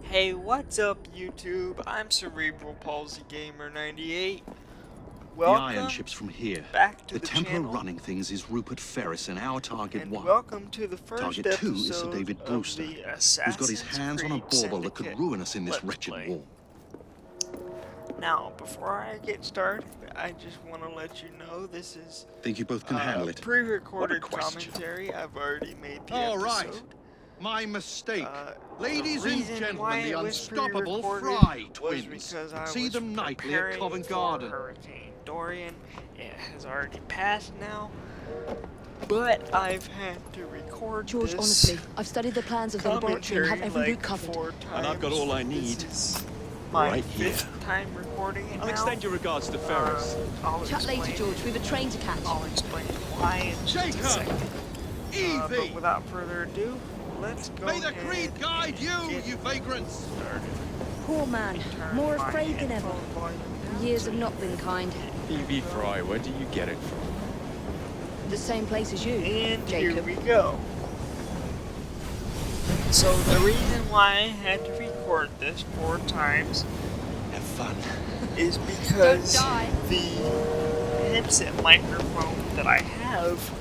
Hey, what's up YouTube? I'm Cerebral Palsy Gamer 98. The iron Welcome ship's from here. back to The the Templar channel, running things is Rupert Ferris and our target and 1. welcome to the first Target 2 is Sir episode David of Brewster, the who's got his Assassin's hands on a Creed bauble that could Syndicate ruin us in this Let's wretched Play. war. Now, before I get started, I just want to let you know this is Think you both can handle it? pre-recorded What a question. commentary. I've already made the All episode. right. My mistake. Ladies The and reason gentlemen, why the it was unstoppable pre-recorded Fry was twins. because I See was them nightly at preparing Covent for Garden. Hurricane Dorian. It has already passed now, but I've had to record George, this honestly, I've studied the plans of the laboratory and have every commentary route covered. 4 times. And I've got all I need This is my right fifth here. time recording it I'll now. extend your regards to Ferris. I'll Chat later, explain- George. We've a train to catch. I'll explain why in just a Jacob! second. But Evie! without further ado, let's go May the ahead Creed guide and you, get you vagrants! started. Poor man, Turn more my afraid than ever. headphone volume down Years so have not been kind. Evie Fry, where do you get it from? The same place as you, And Jacob. here we go. So the reason why I had to record this 4 times Have fun. is because Don't die. the headset microphone that I have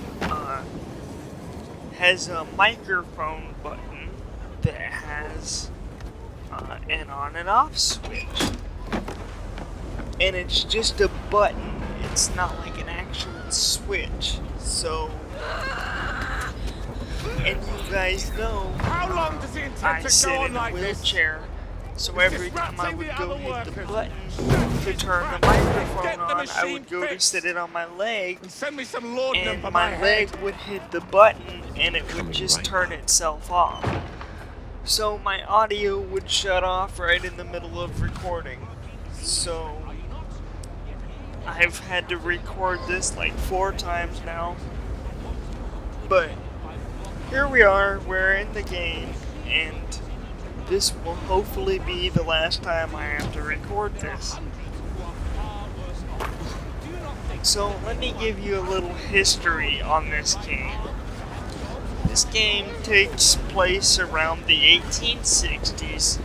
has a microphone button that has an on and off switch. And it's just a button. It's not like an actual switch. So, and you guys know, How long does it intend I to sit go on in a like this? wheelchair. So every time I disrupting would the go other hit the workers. button to turn the microphone Get the on, I machine would go to fixed. sit it on my leg, And send me some laudanum and for my my leg head. would hit the button and it would Coming just right turn itself off. So my audio would shut off right in the middle of recording. So I've had to record this like 4 times now. But here we are, we're in the game, and this will hopefully be the last time I have to record this. So let me give you a little history on this game. This game takes place around the 1860s,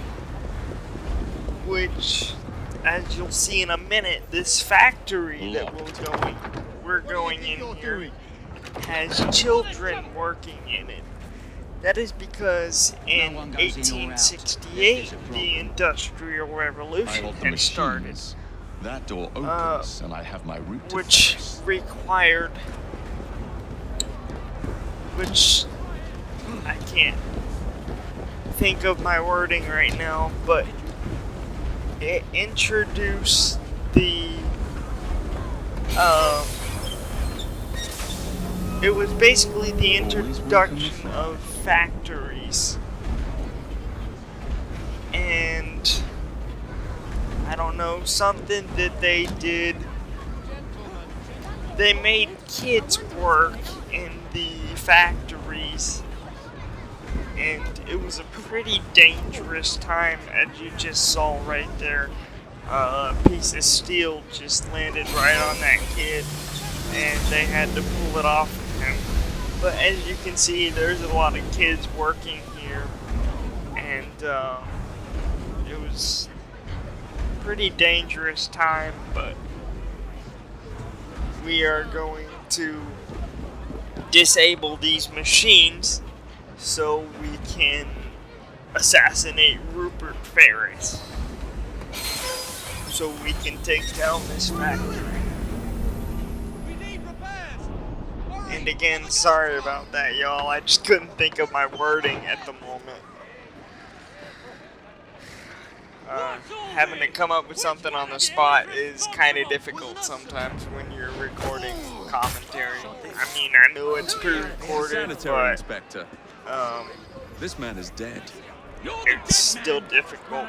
which, as you'll see in a minute, this factory that we're going in here has children working in it. That is because in 1868 the Industrial I Revolution hold the had started, machines. That door opens, and I have my route to which Ferris. required, which I can't think of my wording right now, but it introduced the it was basically the introduction of factories, and I don't know, something that they did. They made kids work in the factories, and it was a pretty dangerous time, as you just saw right there. A piece of steel just landed right on that kid, and they had to pull it off of him. But as you can see, there's a lot of kids working here, and it was a pretty dangerous time, but we are going to disable these machines so we can assassinate Rupert Ferris, so we can take down this factory. And again, sorry about that, y'all. I just couldn't think of my wording at the moment. Having to come up with something on the spot is kind of difficult sometimes when you're recording commentary. I mean, I know it's pre-recorded, Sanitary but inspector. This man is dead. it's still difficult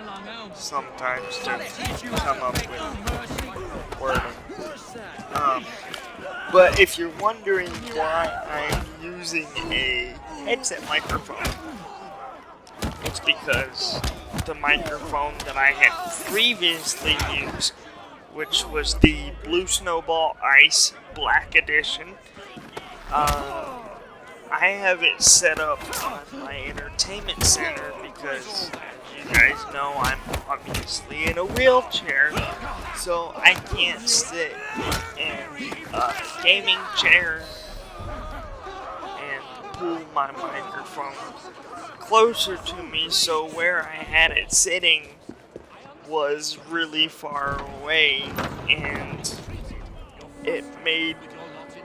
sometimes to come up with wording. But if you're wondering why I'm using a headset microphone, it's because the microphone that I had previously used, which was the Blue Snowball Ice Black Edition, I have it set up on my entertainment center because, as you guys know, I'm obviously in a wheelchair, so I can't sit in a gaming chair and pull my microphone closer to me, so where I had it sitting was really far away, and it made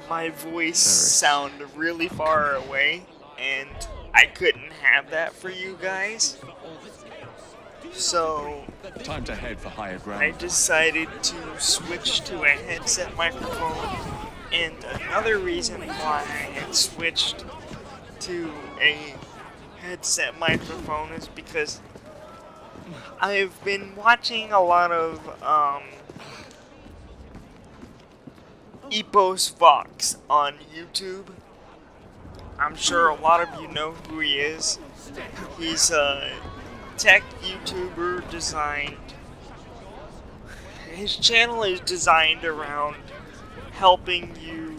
my voice sound really far away, and I couldn't have that for you guys. So Time to head for higher ground. I decided to switch to a headset microphone, and another reason why I had switched to a headset microphone is because I've been watching a lot of Epos Fox on YouTube. I'm sure a lot of you know who he is. He's a tech YouTuber his channel is designed around helping you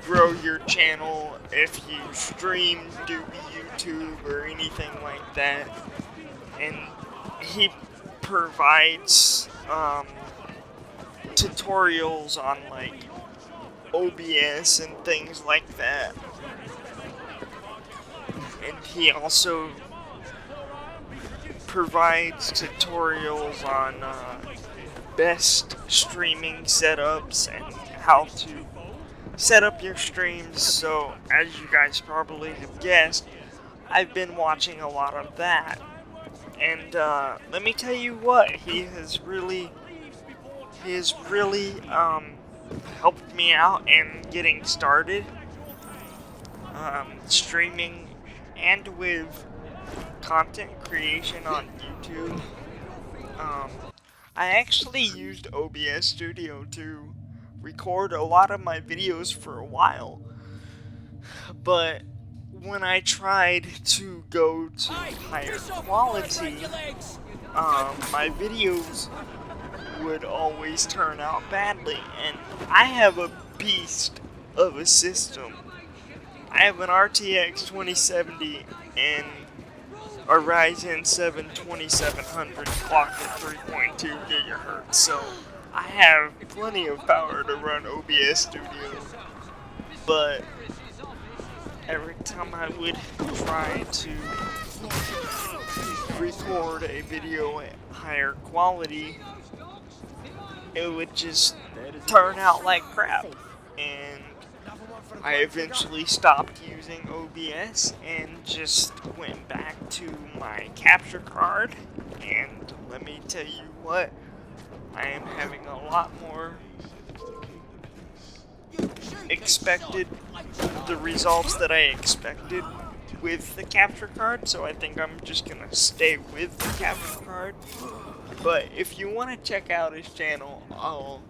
grow your channel if you stream, do YouTube, or anything like that. And he provides tutorials on like OBS and things like that. And he also provides tutorials on best streaming setups and how to set up your streams. So, as you guys probably have guessed, I've been watching a lot of that. And let me tell you what, he has really helped me out in getting started streaming and with content creation on YouTube. I actually used OBS Studio to record a lot of my videos for a while, but when I tried to go to higher quality, my videos would always turn out badly, and I have a beast of a system. I have an RTX 2070 and a Ryzen 7 2700 clocked at 3.2 gigahertz, so I have plenty of power to run OBS Studio, but every time I would try to record a video at higher quality, it would just turn out like crap, and I eventually stopped using OBS and just went back to my capture card, and let me tell you what, I am having a lot more the results that I expected with the capture card, so I think I'm just gonna stay with the capture card. But if you want to check out his channel, I'll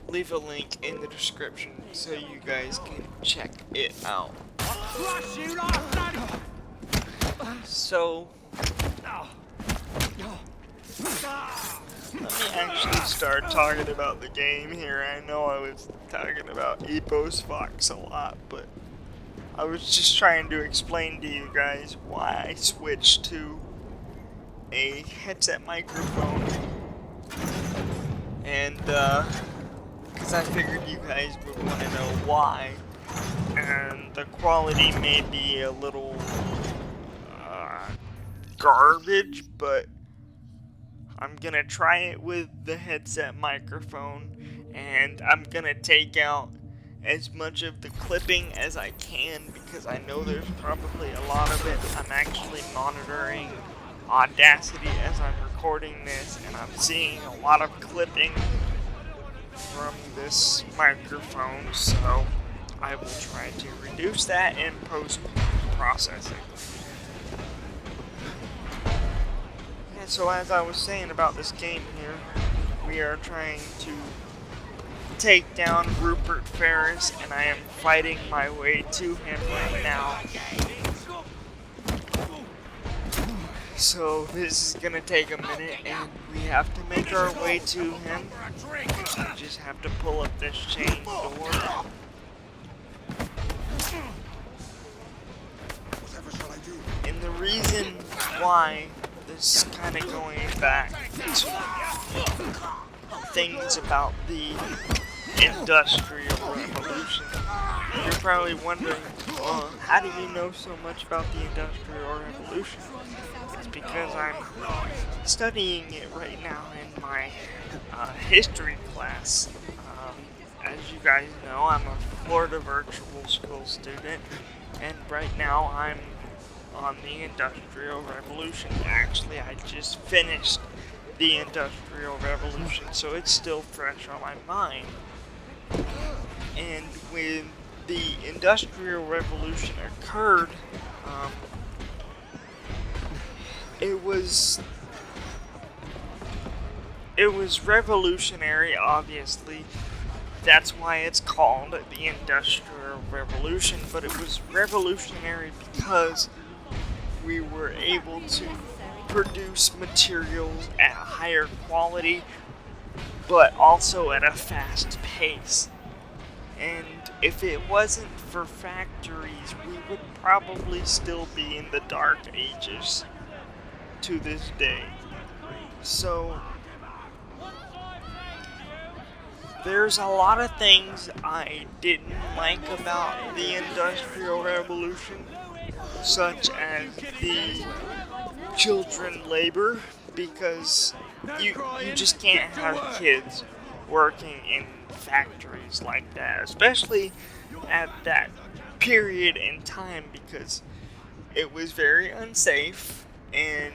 leave a link in the description so you guys can check it out. So, let me actually start talking about the game here. I know I was talking about Epos Fox a lot, but I was just trying to explain to you guys why I switched to a headset microphone. And, because I figured you guys would want to know why. And the quality may be a little garbage, but I'm gonna try it with the headset microphone, and I'm gonna take out as much of the clipping as I can because I know there's probably a lot of it. I'm actually monitoring Audacity as I'm recording this, and I'm seeing a lot of clipping from this microphone, so I will try to reduce that in post-processing. Yeah, so as I was saying about this game here, we are trying to take down Rupert Ferris, and I am fighting my way to him right now. So this is gonna take a minute, and we have to make our way to him. We just have to pull up this chain door. reason why this is kind of going back to things about the Industrial Revolution. You're probably wondering, how do you know so much about the Industrial Revolution? It's because I'm studying it right now in my history class. As you guys know, I'm a Florida virtual school student, and right now I'm on the Industrial Revolution. Actually, I just finished the Industrial Revolution, so it's still fresh on my mind. And when the Industrial Revolution occurred, it was revolutionary, obviously. That's why it's called the Industrial Revolution, but it was revolutionary because we were able to produce materials at a higher quality, but also at a fast pace. And if it wasn't for factories, we would probably still be in the Dark Ages to this day. So there's a lot of things I didn't like about the Industrial Revolution, such as the children labor, because you just can't have kids working in factories like that, especially at that period in time, because it was very unsafe, and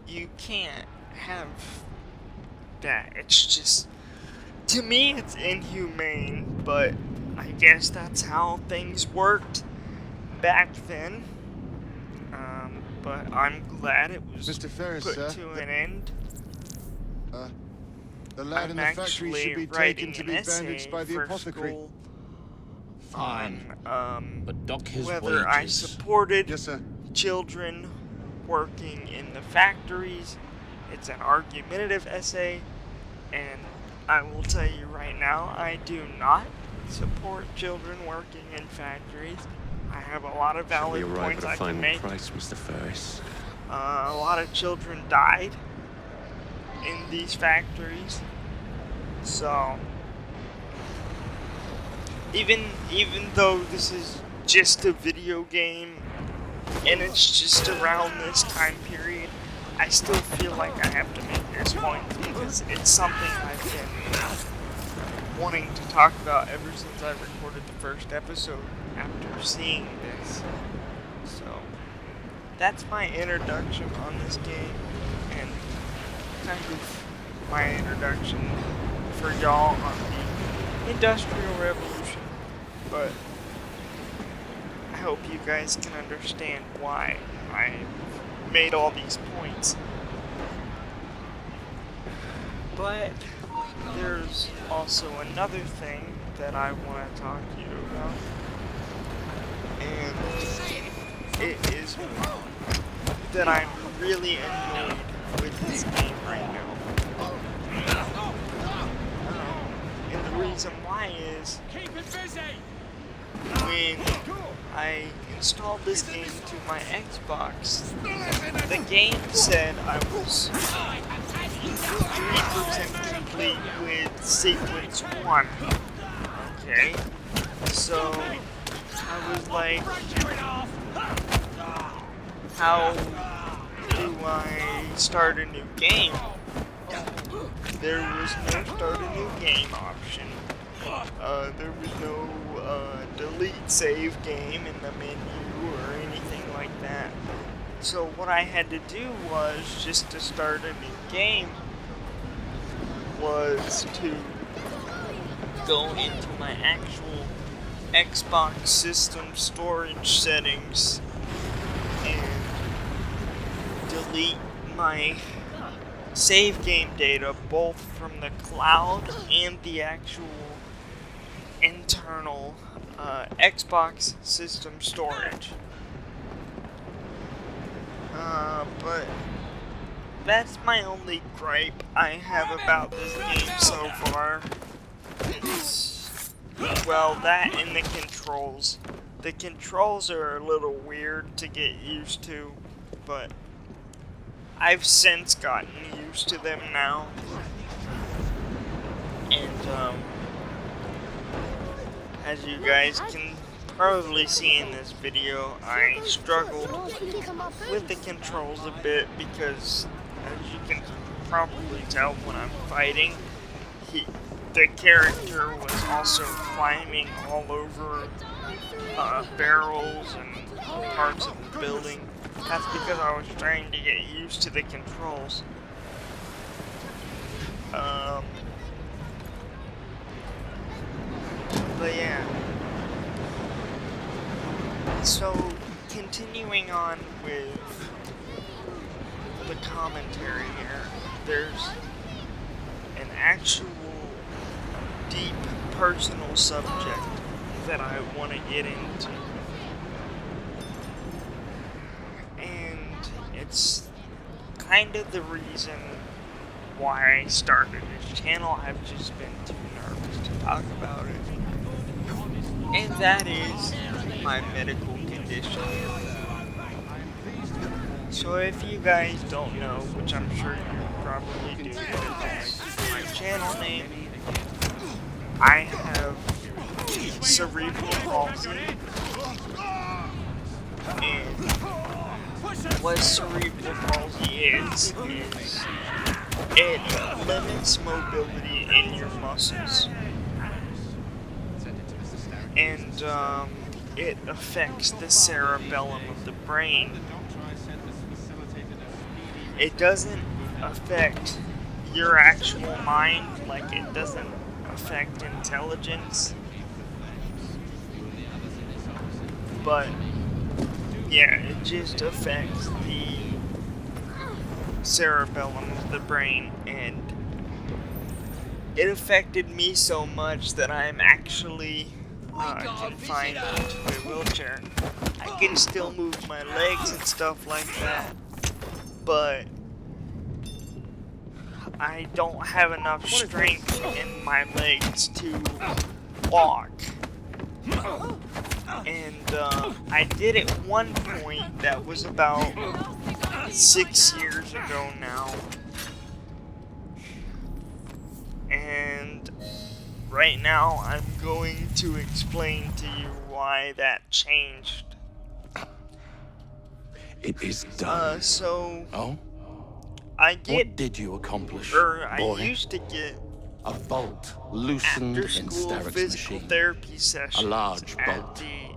you can't have that. It's just, to me, it's inhumane, but I guess that's how things worked back then. But I'm glad it was Mr. Ferris, put sir, to an end. The lad in the factory should be taken to be bandaged by the apothecary. Fine. But dock his Whether I wages. supported Yes, sir. children working in the factories. It's an argumentative essay, and I will tell you right now, I do not support children working in factories. I have a lot of valid points I can make. Price, Mr. Ferris. A lot of children died in these factories, so even though this is just a video game and it's just around this time period, I still feel like I have to make this point because it's something I've been wanting to talk about ever since I recorded the first episode after seeing this. So that's my introduction on this game, and kind of my introduction for y'all on the Industrial Revolution. But I hope you guys can understand why I made all these points. But there's also another thing that I want to talk to you about, and it is that I'm really annoyed with this game right now. And the reason why is when I installed this game to my Xbox, the game said I was 3% complete with sequence 1. Okay, so I was like, how do I start a new game? There was no start a new game option. There was no delete save game in the menu or anything like that. So what I had to do was, just to start a new game, was to go into my actual Xbox system storage settings and delete my save game data, both from the cloud and the actual internal Xbox system storage. But that's my only gripe I have about this game so far. It's, well, that and the controls. The controls are a little weird to get used to, but I've since gotten used to them now. And as you guys can probably see in this video, I struggled with the controls a bit because, as you can probably tell when I'm fighting, the character was also climbing all over barrels and parts of the building. That's because I was trying to get used to the controls. But yeah. So, continuing on with the commentary here, there's an actual deep personal subject that I want to get into. And it's kind of the reason why I started this channel. I've just been too nervous to talk about it. And that is my medical condition. So if you guys don't know, which I'm sure you probably do, my channel name, I have cerebral palsy. And what cerebral palsy is it limits mobility in your muscles. And it affects the cerebellum of the brain. It doesn't affect your actual mind, like it doesn't affect intelligence. But yeah, it just affects the cerebellum of the brain, and it affected me so much that I'm actually confined to a wheelchair. I can still move my legs and stuff like that, but I don't have enough strength in my legs to walk. And I did at one point, that was about 6 years ago now. And right now I'm going to explain to you why that changed. It is done. So oh? I get, what did you accomplish, or I boy? used to get A bolt loosened in after-school Starrick's physical machine. therapy sessions A large at bolt, the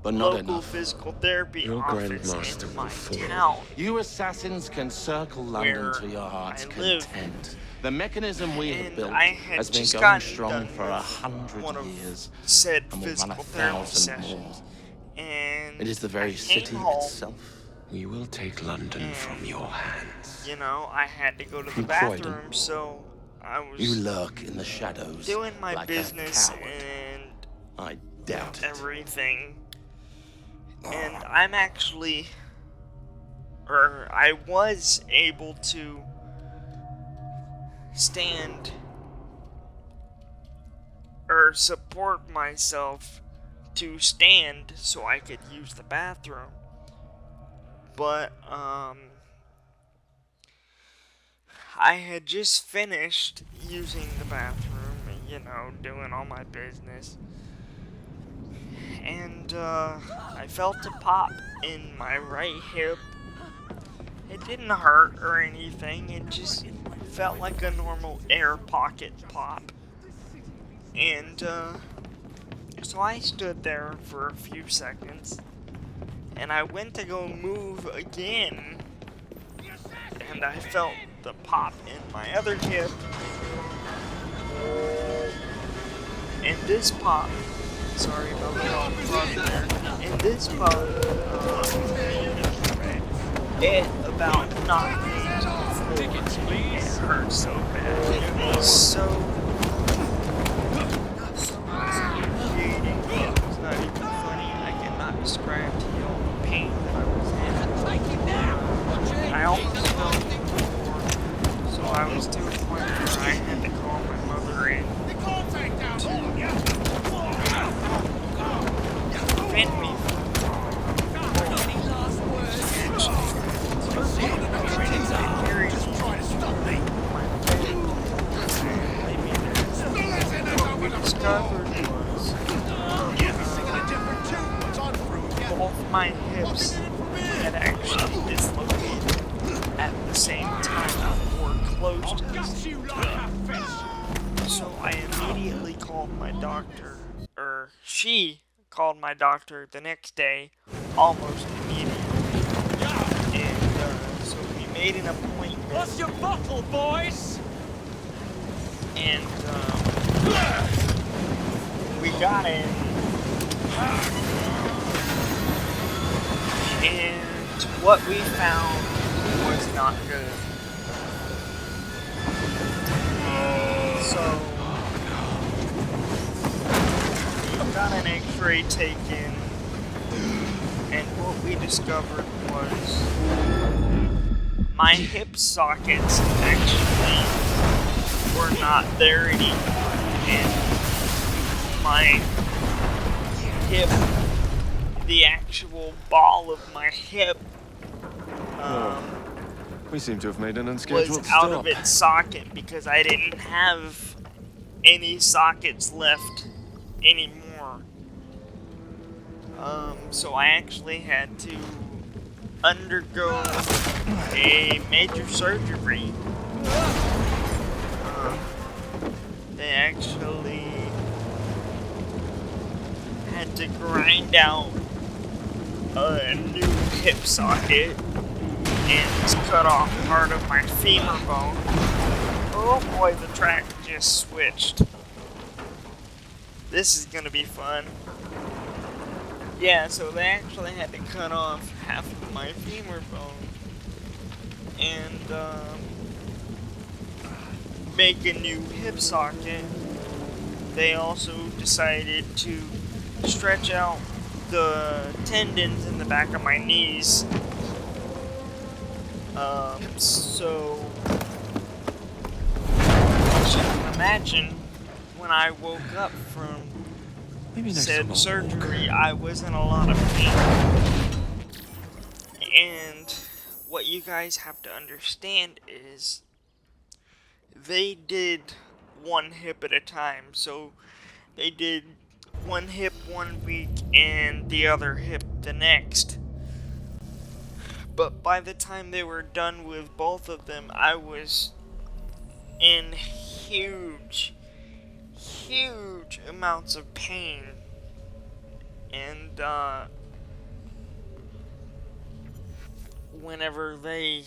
but not local enough. physical therapy Your office grandmaster in my will fall. town. You assassins can circle London Where to your heart's I live. content. The mechanism we have And built I had has been just going gotten strong done for with 100 one of years said and will run physical 1,000 therapy more. sessions. And It is the I very came city home, itself. We will take London from your hands. you know, I had to go to the From Croydon. bathroom, so I was You lurk in the shadows doing my like business a coward. and I doubt it. everything. And I'm actually, or I was able to stand or support myself to stand so I could use the bathroom. But I had just finished using the bathroom, you know, doing all my business, and I felt a pop in my right hip. It didn't hurt or anything, it just felt like a normal air pocket pop. And so I stood there for a few seconds, and I went to go move again, and I felt the pop in my other hip, and this pop, sorry about the wrong front there, and this pop, it about knocked me to the floor. It hurt so bad. It was so infuriating. It was not even funny. I cannot describe to you all the pain that I was in. I almost fell to the floor, so I was to a point where I had to call my mother in to prevent me hips had actually dislocated at the same time, or close to the same time. So I immediately called my doctor, or she called my doctor the next day, almost immediately. And so we made an appointment. What's your bottle, boys? And we got in. And what we found was not good. So we got an x-ray taken, and what we discovered was my hip sockets actually were not there anymore, and my hip, the actual ball of my hip, We seem to have made an was unscheduled out stop. of its socket because I didn't have any sockets left anymore. So I actually had to undergo a major surgery. They actually had to grind out a new hip socket and cut off part of my femur bone. Oh boy, the track just switched. This is gonna be fun. Yeah, so they actually had to cut off half of my femur bone and make a new hip socket. They also decided to stretch out the tendons in the back of my knees. So as you can imagine, when I woke up from said surgery, I was in a lot of pain. And what you guys have to understand is they did one hip at a time. So they did one hip 1 week and the other hip the next. But by the time they were done with both of them, I was in huge amounts of pain. And whenever they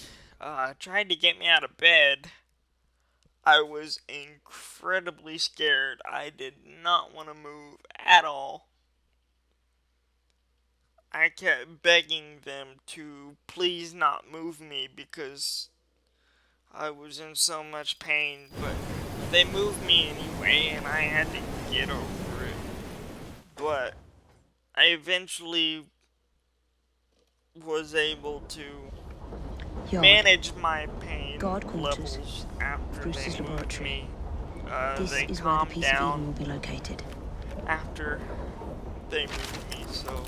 tried to get me out of bed, I was incredibly scared. I did not want to move at all. I kept begging them to please not move me because I was in so much pain, but they moved me anyway and I had to get over it. But I eventually was able to manage my pain levels after Bruce's they moved laboratory. me. This They is where the calmed piece of down Eden will be located. after they moved me, so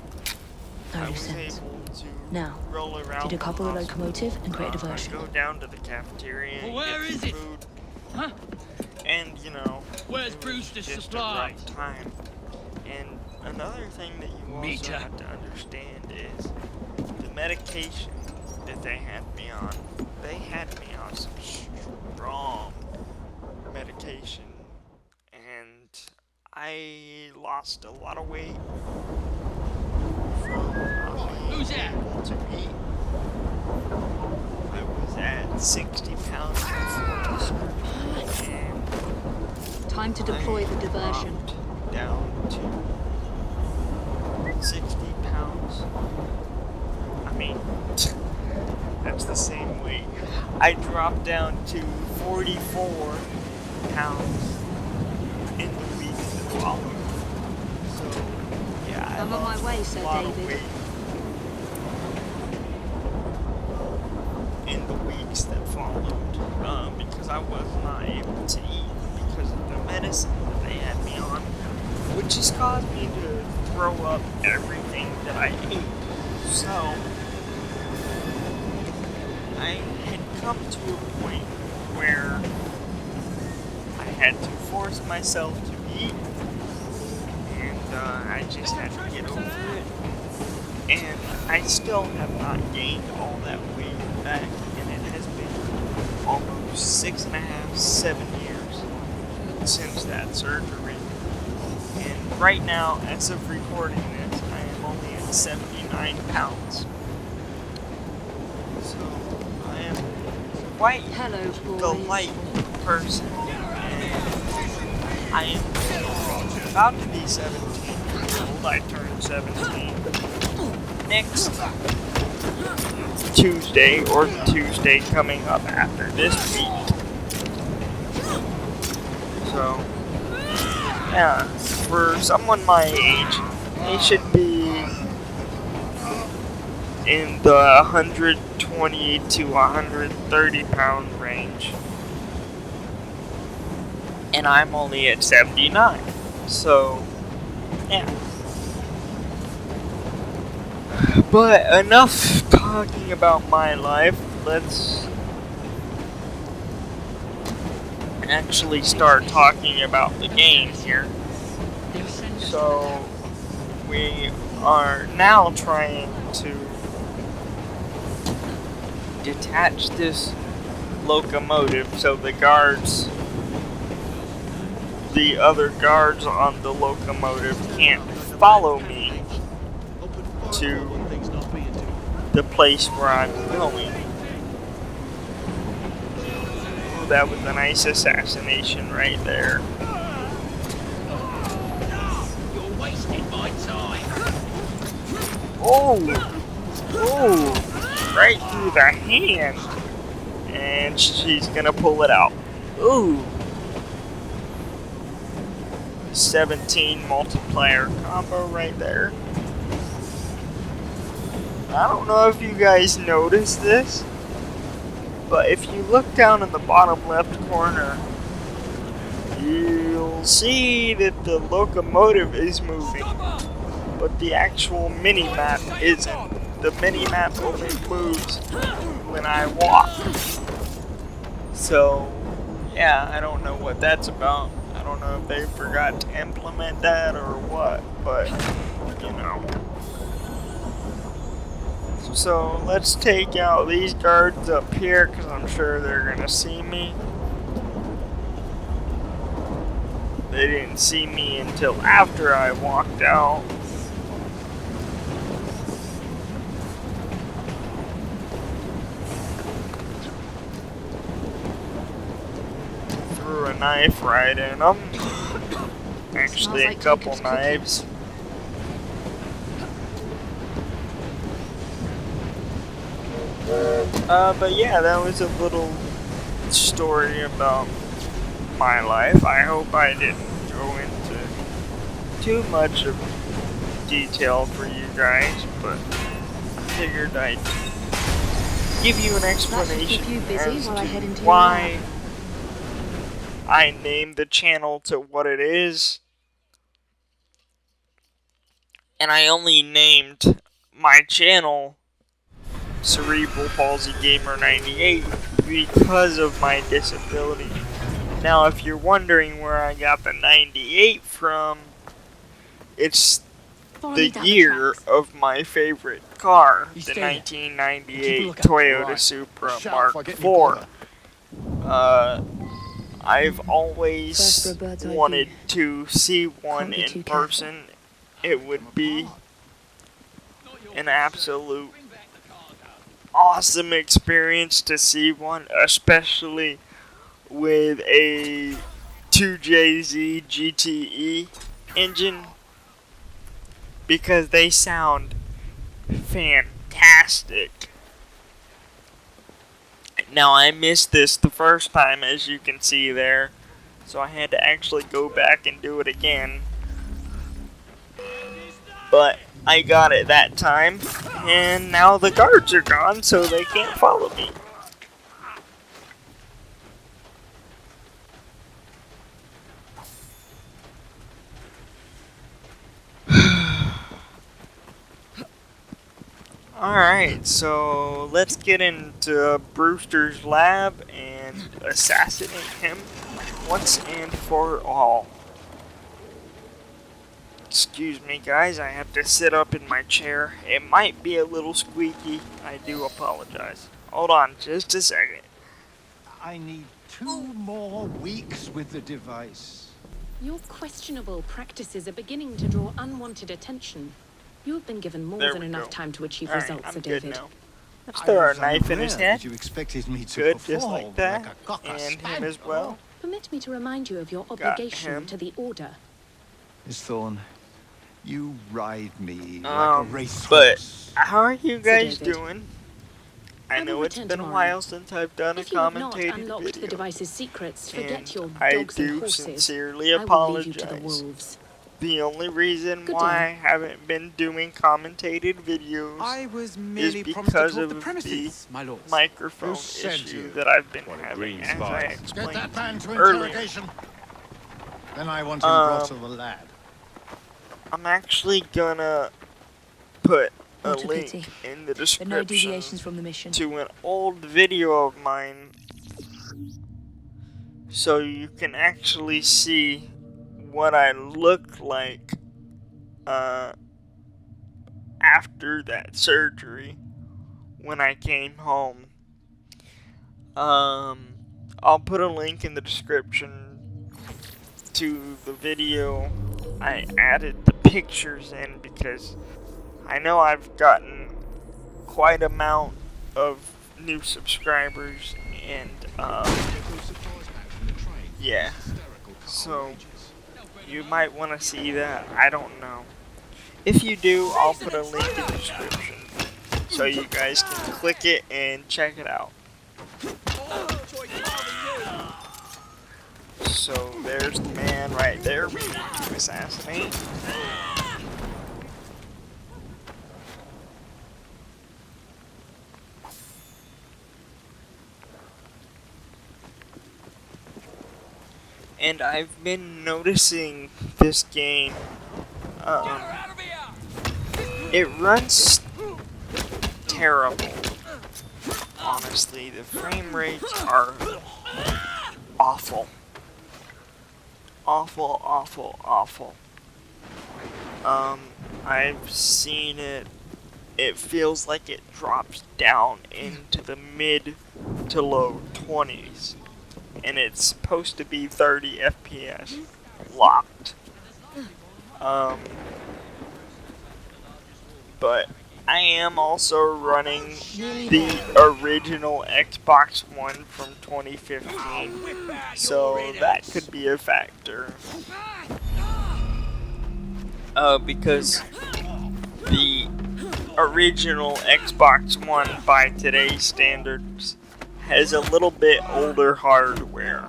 No I loose was ends. able to Now, roll around to decouple the hospital. locomotive and create a diversion. Go down to the cafeteria and Where get is some it? food. Huh? And, you know, Where's it was Brewster's just supplies? the right time. And another thing that you also Meter. have to understand is the medication that they had me on. They had me on some strong medication. And I lost a lot of weight from not being Who's that? able to eat. I was at 60 pounds before the surgery, and Time to deploy the diversion. dropped down to 60 pounds. I mean, that's the same weight. I dropped down to 44 pounds in the weeks that followed. So, yeah, I I'm on my lost way, a Sir lot of David. weight in the weeks that followed, because I was not able to eat because of the medicine that they had me on, which has caused me to throw up everything that I ate. So I had come to a point where I had to force myself to eat, and I just had to get over it. and I still have not gained all that weight back, and it has been almost 6.5, 7 years since that surgery. And right now, as of recording this, I am only at 79 pounds. So, I am quite the light person, and I am about to be 17 years old. I turned 17 next Tuesday, or the Tuesday coming up after this week. So, yeah, for someone my age, they should be in the 120 to 130 pound range. And I'm only at 79. So, yeah. But enough talking about my life. Let's actually start talking about the game here. So, we are now trying to detach this locomotive so the other guards on the locomotive can't follow me to the place where I'm going. Ooh, that was a nice assassination right there. You're wasting my time. Oh, right through the hand, and she's gonna pull it out. Ooh, 17 multiplier combo right there. I don't know if you guys noticed this, but if you look down in the bottom left corner, you'll see that the locomotive is moving, but the actual mini-map isn't. The mini-map only moves when I walk. So, yeah, I don't know what that's about. I don't know if they forgot to implement that or what, but, you know. So let's take out these guards up here, because I'm sure they're going to see me. They didn't see me until after I walked out. Threw a knife right in them. Actually, a couple knives. But yeah, that was a little story about my life. I hope I didn't go into too much of detail for you guys, but I figured I'd give you an explanation as to why I named the channel to what it is. And I only named my channel Cerebral Palsy Gamer 98 because of my disability. Now, if you're wondering where I got the 98 from, it's the year of my favorite car, the 1998 Toyota Supra Mark IV. I've always wanted to see one in person. It would be an absolute awesome experience to see one, especially with a 2JZ GTE engine, because they sound fantastic. Now, I missed this the first time, as you can see there, so I had to actually go back and do it again. But I got it that time, and now the guards are gone, so they can't follow me. Alright, so let's get into Brewster's lab and assassinate him once and for all. Excuse me, guys, I have to sit up in my chair. It might be a little squeaky. I do apologize. Hold on just a second. I need 2 more weeks with the device. Your questionable practices are beginning to draw unwanted attention. You have been given more There than we enough go. time to achieve Alright, results, I'm Sir good David. now. Let's throw a knife in his unaware head. that you expected me to Good, just perform like that. a cocker And him spaniel. as well. Permit me to remind you of your Got obligation him. to the Order. Miss Thorne, you ride me like a But racehorse. how are you guys David. doing? I I will know it's return been a tomorrow. while since I've done a If you have not commentated unlocked the video. device's secrets, forget And your I dogs and do horses. sincerely I will leave you to the apologize. wolves. The only reason Good why day. I haven't been doing commentated videos I was merely is promised to because talk of the the premises, my lord. microphone Who sent issue you? that I've been What a having, green as spy. I Get explained that man to earlier. interrogation. Then I want him brought to the lad. I'm actually gonna put a What a link pity. in the But no description deviations from the mission. to an old video of mine so you can actually see what I looked like after that surgery when I came home. I'll put a link in the description to the video. I added the pictures in because I know I've gotten quite amount of new subscribers, and yeah, so you might want to see that. I don't know. If you do, I'll put a link in the description so you guys can click it and check it out. So there's the man right there we need to assassinate. And I've been noticing this game, it runs terrible. Honestly, the frame rates are awful. Awful, awful, awful. I've seen it. It feels like it drops down into the mid to low 20s. And it's supposed to be 30 FPS locked. But I am also running the original Xbox One from 2015, so that could be a factor. Because the original Xbox One, by today's standards, has a little bit older hardware,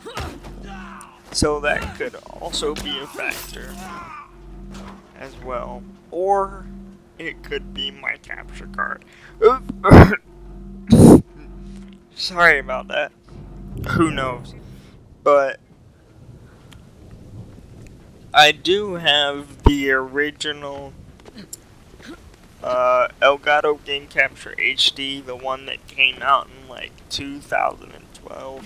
so that could also be a factor as well. Or it could be my capture card. Sorry about that. Who knows? But I do have the original Elgato Game Capture HD, the one that came out in like 2012.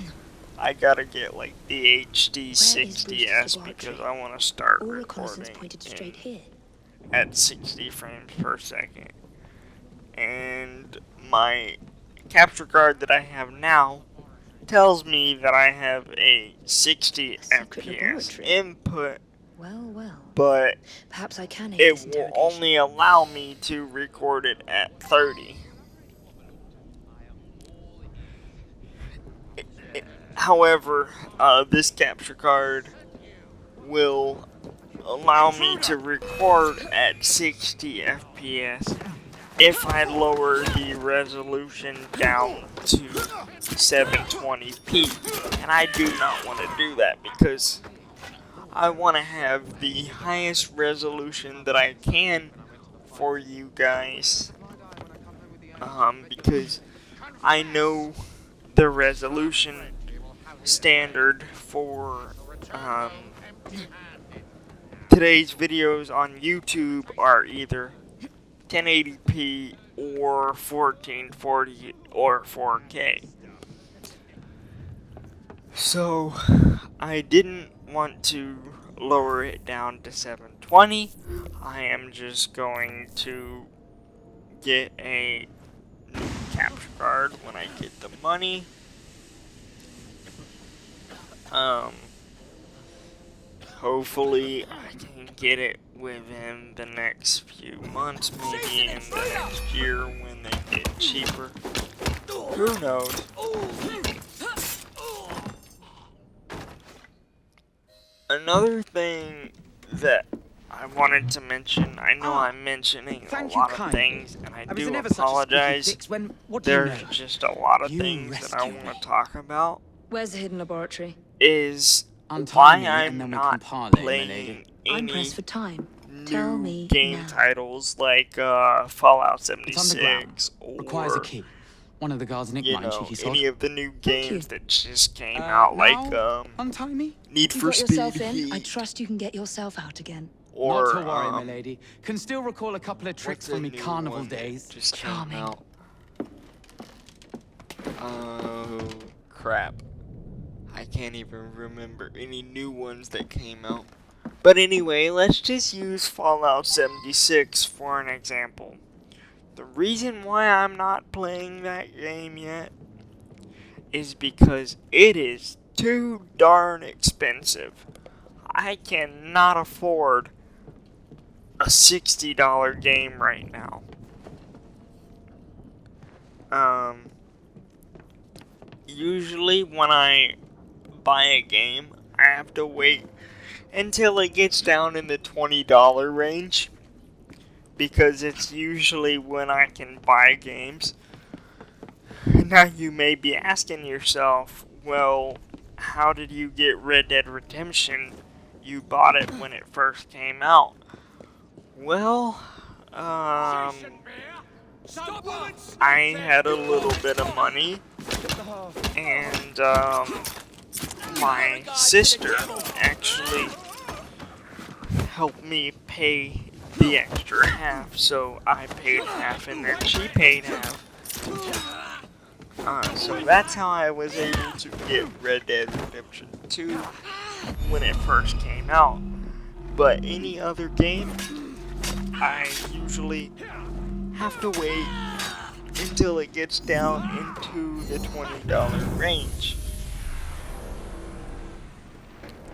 I gotta get like the HD 60s because I want to start All reconnaissance recording pointed straight here. at 60 frames per second. And my capture card that I have now tells me that I have a 60 Secret FPS laboratory. input, Well, well. but Perhaps I can aid it this will interrogation. only allow me to record it at 30. However, this capture card will allow me to record at 60 FPS if I lower the resolution down to 720p. And I do not want to do that because I want to have the highest resolution that I can for you guys. Because I know the resolution standard for today's videos on YouTube are either 1080p or 1440 or 4K. So I didn't want to lower it down to 720. 2020, I am just going to get a new capture card when I get the money. Hopefully I can get it within the next few months, maybe in the next year when they get cheaper. Who knows? Another thing that I wanted to mention, I know I'm mentioning a lot of things, and I do apologize. There's just a lot of things that I want to talk about. Where's the hidden laboratory? Is Untie why me, I'm and then we not can parley, playing milady. I'm any pressed for time. Tell new me game now. titles like Fallout It's underground. 76 Requires a or, key. One of the guards nicked you mine, know, cheeky sod. any of the new games that just came Now, out, like untie me. Need You for got Speed yourself in. I Heat, trust you can get yourself out again. or Not to worry, my lady. Can still recall a couple of tricks what's from a me new carnival one that days. just came Charming. out? Oh crap, I can't even remember any new ones that came out. But anyway, let's just use Fallout 76 for an example. The reason why I'm not playing that game yet is because it is too darn expensive. I cannot afford a $60 game right now. Usually when I buy a game, I have to wait until it gets down in the $20 range, because it's usually when I can buy games. Now you may be asking yourself, well, how did you get Red Dead Redemption? You bought it when it first came out. Well, I had a little bit of money, and my sister actually helped me pay the extra half, so I paid half and then she paid half. So that's how I was able to get Red Dead Redemption 2 when it first came out. But any other game, I usually have to wait until it gets down into the $20 range.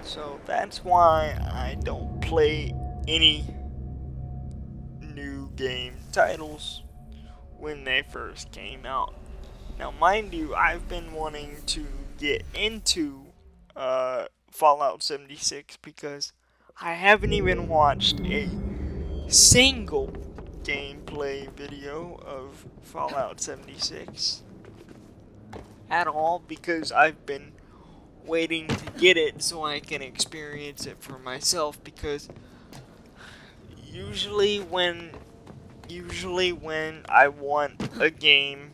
So that's why I don't play any new game titles when they first came out. Now, mind you, I've been wanting to get into Fallout 76 because I haven't even watched a single gameplay video of Fallout 76 at all, because I've been waiting to get it so I can experience it for myself, because usually when I want a game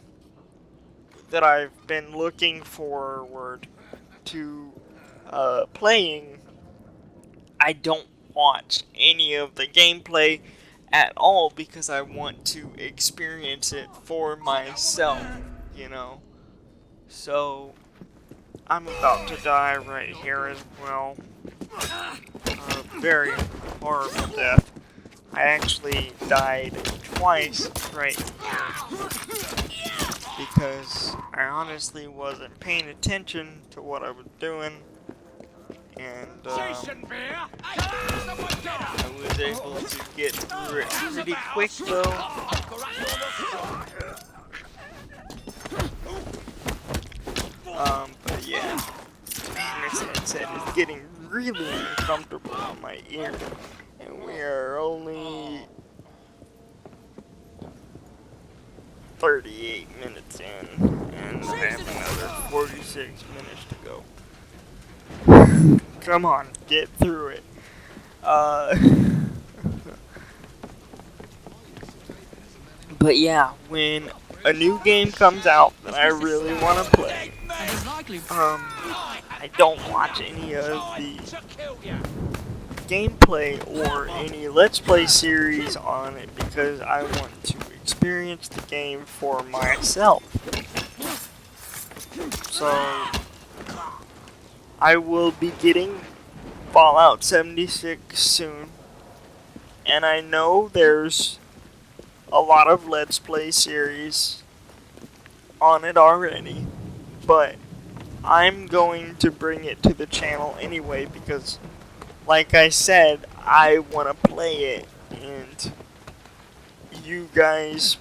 that I've been looking forward to playing, I don't watch any of the gameplay at all because I want to experience it for myself, you know. So I'm about to die right here as well. A very horrible death. I actually died twice right here because I honestly wasn't paying attention to what I was doing, and I was able to get through it pretty quick though. But yeah, this headset is getting really uncomfortable on my ear, and we are only 38 minutes in, and I have another 46 minutes to go. Come on, get through it. But yeah, when a new game comes out that I really want to play, I don't watch any of the gameplay or any Let's Play series on it because I want to experience the game for myself. So I will be getting Fallout 76 soon, And I know there's a lot of Let's Play series on it already, but I'm going to bring it to the channel anyway because, like I said, I want to play it, and you guys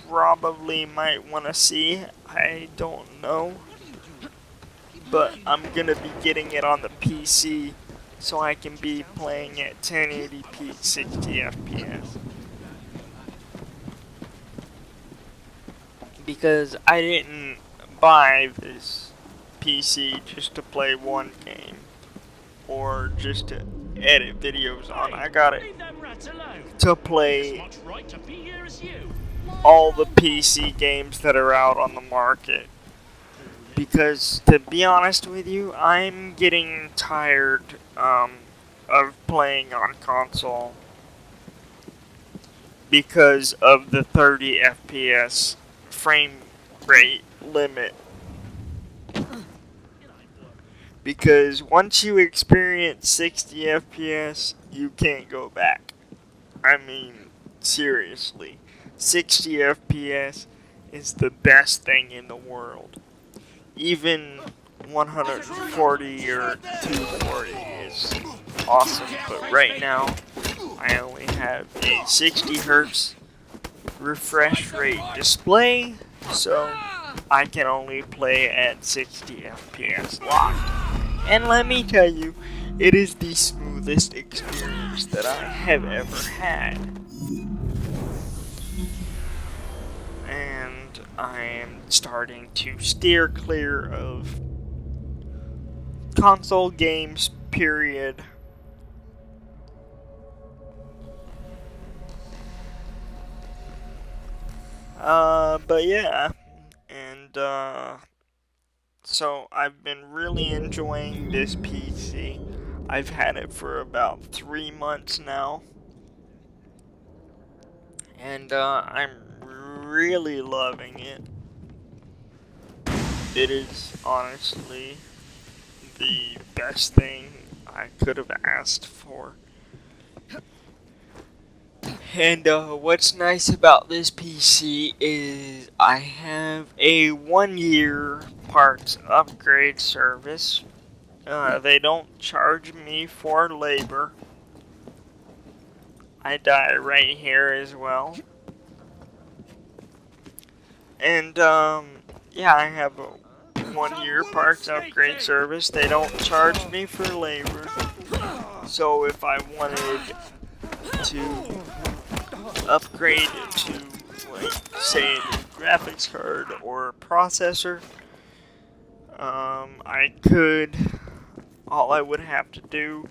probably might want to see. I don't know, but I'm gonna be getting it on the PC so I can be playing at 1080p 60 FPS. Because I didn't buy this PC just to play one game or just to edit videos on. I got it to play all the PC games that are out on the market. Because, to be honest with you, I'm getting tired of playing on console because of the 30 FPS frame rate limit. Because once you experience 60 FPS, you can't go back. I mean, seriously. 60 FPS is the best thing in the world. Even 140 or 240 is awesome, but right now I only have a 60 Hz refresh rate display, so I can only play at 60 FPS locked. And let me tell you, it is the smoothest experience that I have ever had. And I am starting to steer clear of console games, period. But yeah, and so I've been really enjoying this PC. I've had it for about 3 months now, and I'm really loving it. It is honestly the best thing I could have asked for. And what's nice about this PC is I have a 1-year parts upgrade service. They don't charge me for labor. I die right here as well. And yeah, I have a 1-year parts upgrade service. They don't charge me for labor. So if I wanted to upgrade to, like, say, a graphics card or a processor, I could. All I would have to do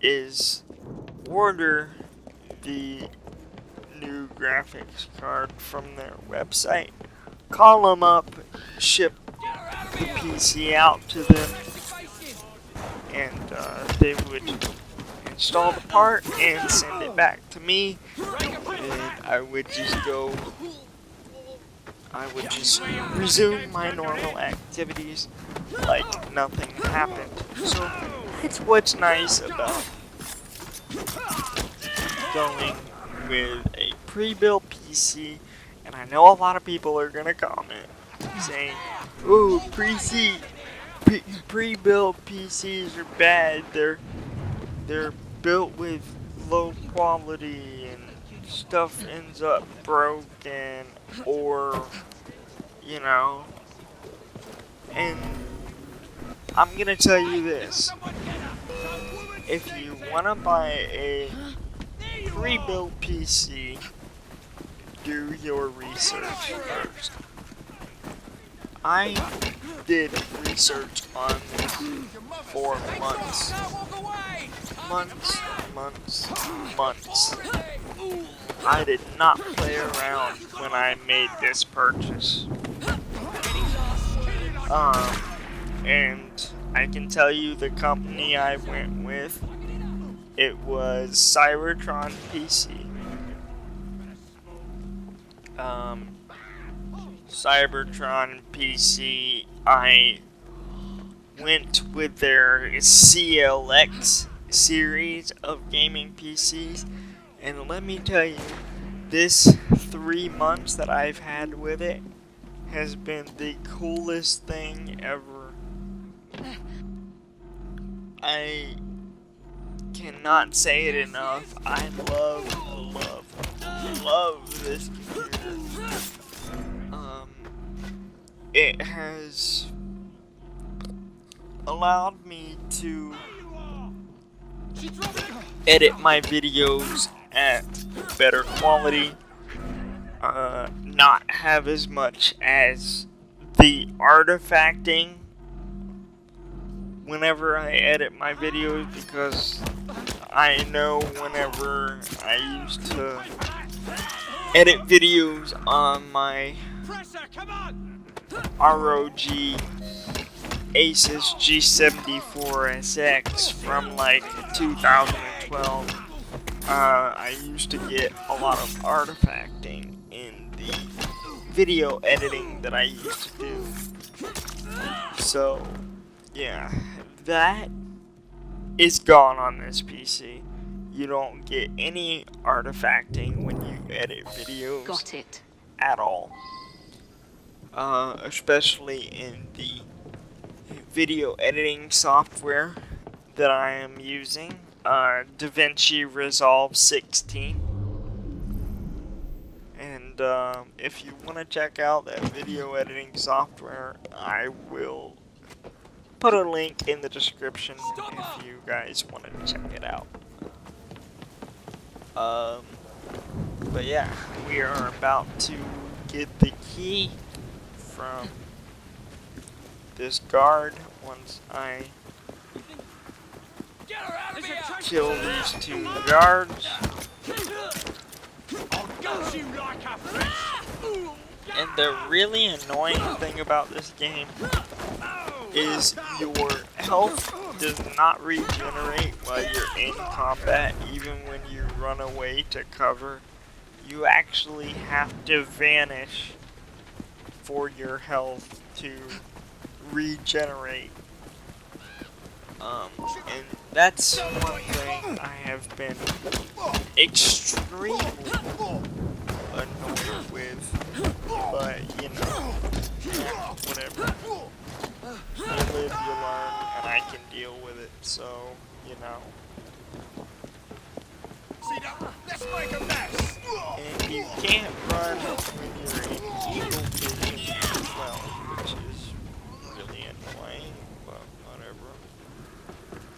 is order the new graphics card from their website, call them up, ship the PC out to them, and they would install the part and send it back to me, and I would just resume my normal activities like nothing happened. So it's what's nice about going with a pre-built PC. And I know a lot of people are gonna comment saying, "Oh, pre-built PCs are bad. They're built with low quality and stuff ends up broken, or you know." And I'm gonna tell you this: if you wanna buy a pre-built PC, do your research first. I did research on this for months. Months. I did not play around when I made this purchase. And I can tell you the company I went with, it was Cybertron PC. Cybertron PC, I went with their CLX series of gaming PCs, And let me tell you, this 3 months that I've had with it has been the coolest thing ever. I cannot say it enough. I love this computer. It has allowed me to edit my videos at better quality, not have as much as the artifacting whenever I edit my videos, because I know whenever I used to edit videos on my ROG Asus G74SX from like 2012, I used to get a lot of artifacting in the video editing that I used to do. So, yeah, that is gone on this PC. You don't get any artifacting when you edit videos. Got it. At all. Especially in the video editing software that I am using, DaVinci Resolve 16. And if you want to check out that video editing software, I will put a link in the description if you guys want to check it out. But yeah, we are about to get the key from this guard once I kill these 2 guards. And the really annoying thing about this game is your health does not regenerate while you're in combat. Even when you run away to cover, you actually have to vanish for your health to regenerate. And that's one thing I have been extremely annoyed with, but you know, whatever. You live, you learn, and I can deal with it, so, you know. Let's make a mess. And you can't run when you're in eagle vision as well, which is really annoying, but whatever.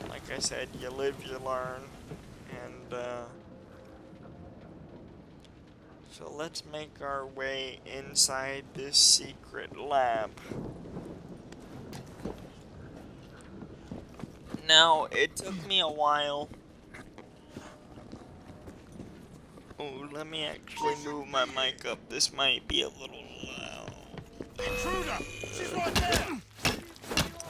Like I said, you live, you learn, and so let's make our way inside this secret lab. Now, it took me a while. Oh, let me actually move my mic up. This might be a little loud. Intruder! She's right there!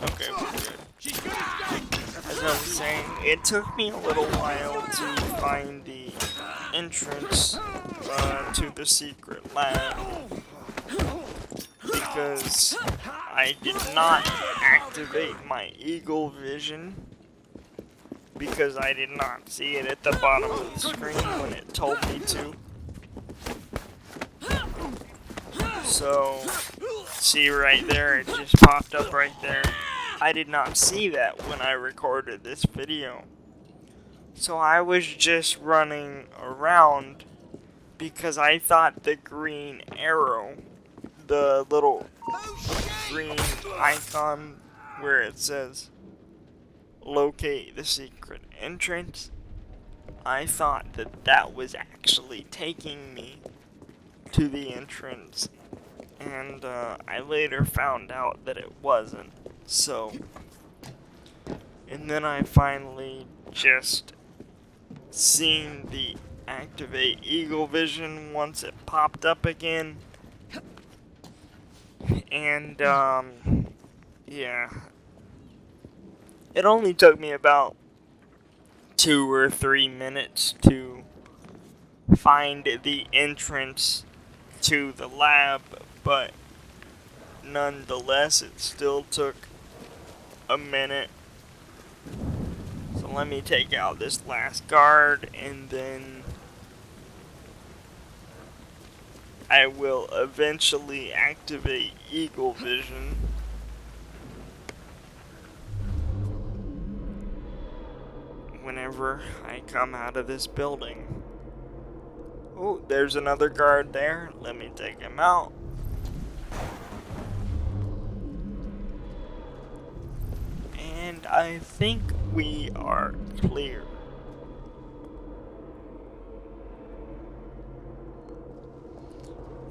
Okay, we're good. She's good as dead! As I was saying, it took me a little while to find the entrance to the secret lab, because I did not activate my eagle vision, because I did not see it at the bottom of the screen when it told me to. So, see right there, it just popped up right there. I did not see that when I recorded this video. So I was just running around because I thought the green arrow, the little green icon where it says locate the secret entrance, I thought that that was actually taking me to the entrance, and I later found out that it wasn't. So, and then I finally just seen the activate eagle vision once it popped up again, and yeah, it only took me about 2 or 3 minutes to find the entrance to the lab, but nonetheless it still took a minute. So let me take out this last guard, and then I will eventually activate Eagle Vision. Whenever I come out of this building. Oh, there's another guard there. Let me take him out. And I think we are clear.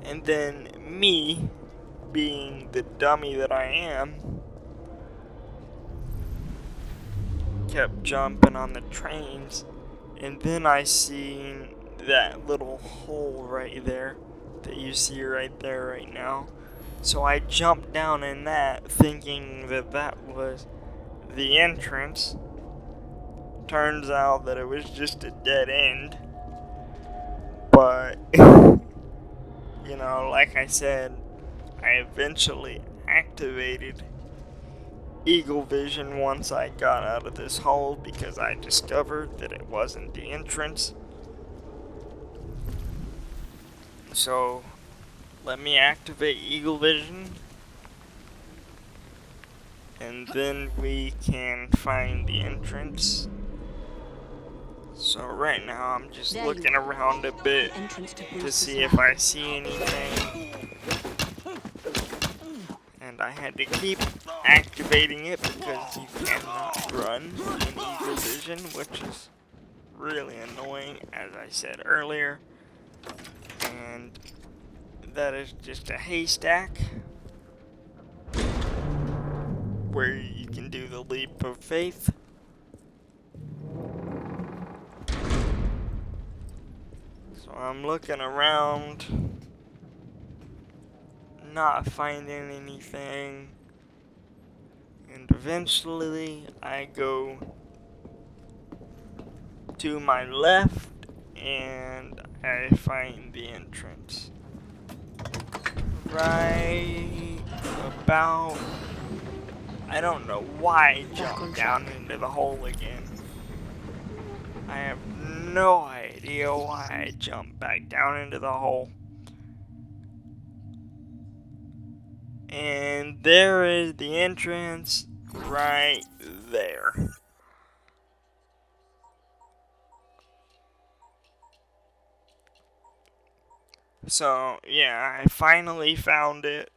And then me, being the dummy that I am, kept jumping on the trains, and then I seen that little hole right there that you see right there right now. So I jumped down in that, thinking that that was the entrance. Turns out that it was just a dead end. But you know, like I said, I eventually activated Eagle Vision once I got out of this hole because I discovered that it wasn't the entrance. So, let me activate Eagle Vision, and then we can find the entrance. So right now I'm just looking around a bit to see if I see anything. And I had to keep activating it because you cannot run in Eagle Vision, which is really annoying, as I said earlier. And that is just a haystack where you can do the leap of faith. So I'm looking around, not finding anything, and eventually I go to my left and I find the entrance. Right about, I don't know why I jumped down into the hole again. I have no idea why I jumped back down into the hole. And there is the entrance right there. So, yeah, I finally found it.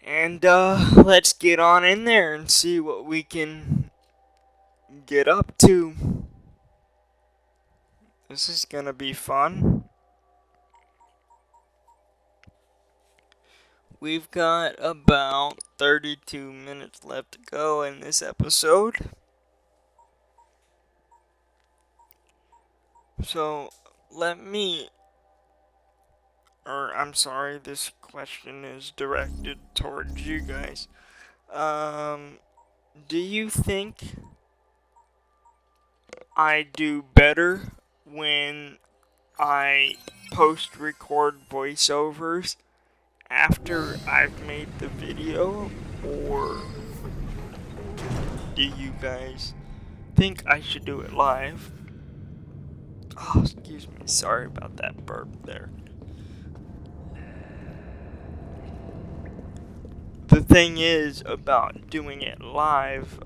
And, let's get on in there and see what we can get up to. This is gonna be fun. We've got about 32 minutes left to go in this episode. So, I'm sorry, this question is directed towards you guys. Do you think I do better when I post-record voiceovers after I've made the video, or do you guys think I should do it live? Oh, excuse me, sorry about that burp there. The thing is about doing it live,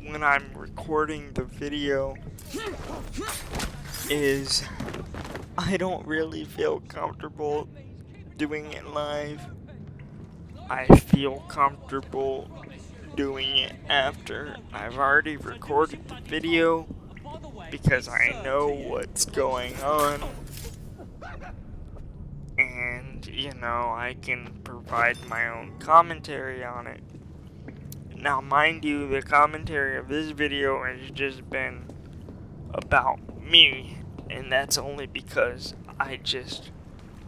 when I'm recording the video, is I don't really feel comfortable doing it live. I feel comfortable doing it after I've already recorded the video because I know what's going on, and you know, I can provide my own commentary on it. Now mind you, the commentary of this video has just been about me, and that's only because I just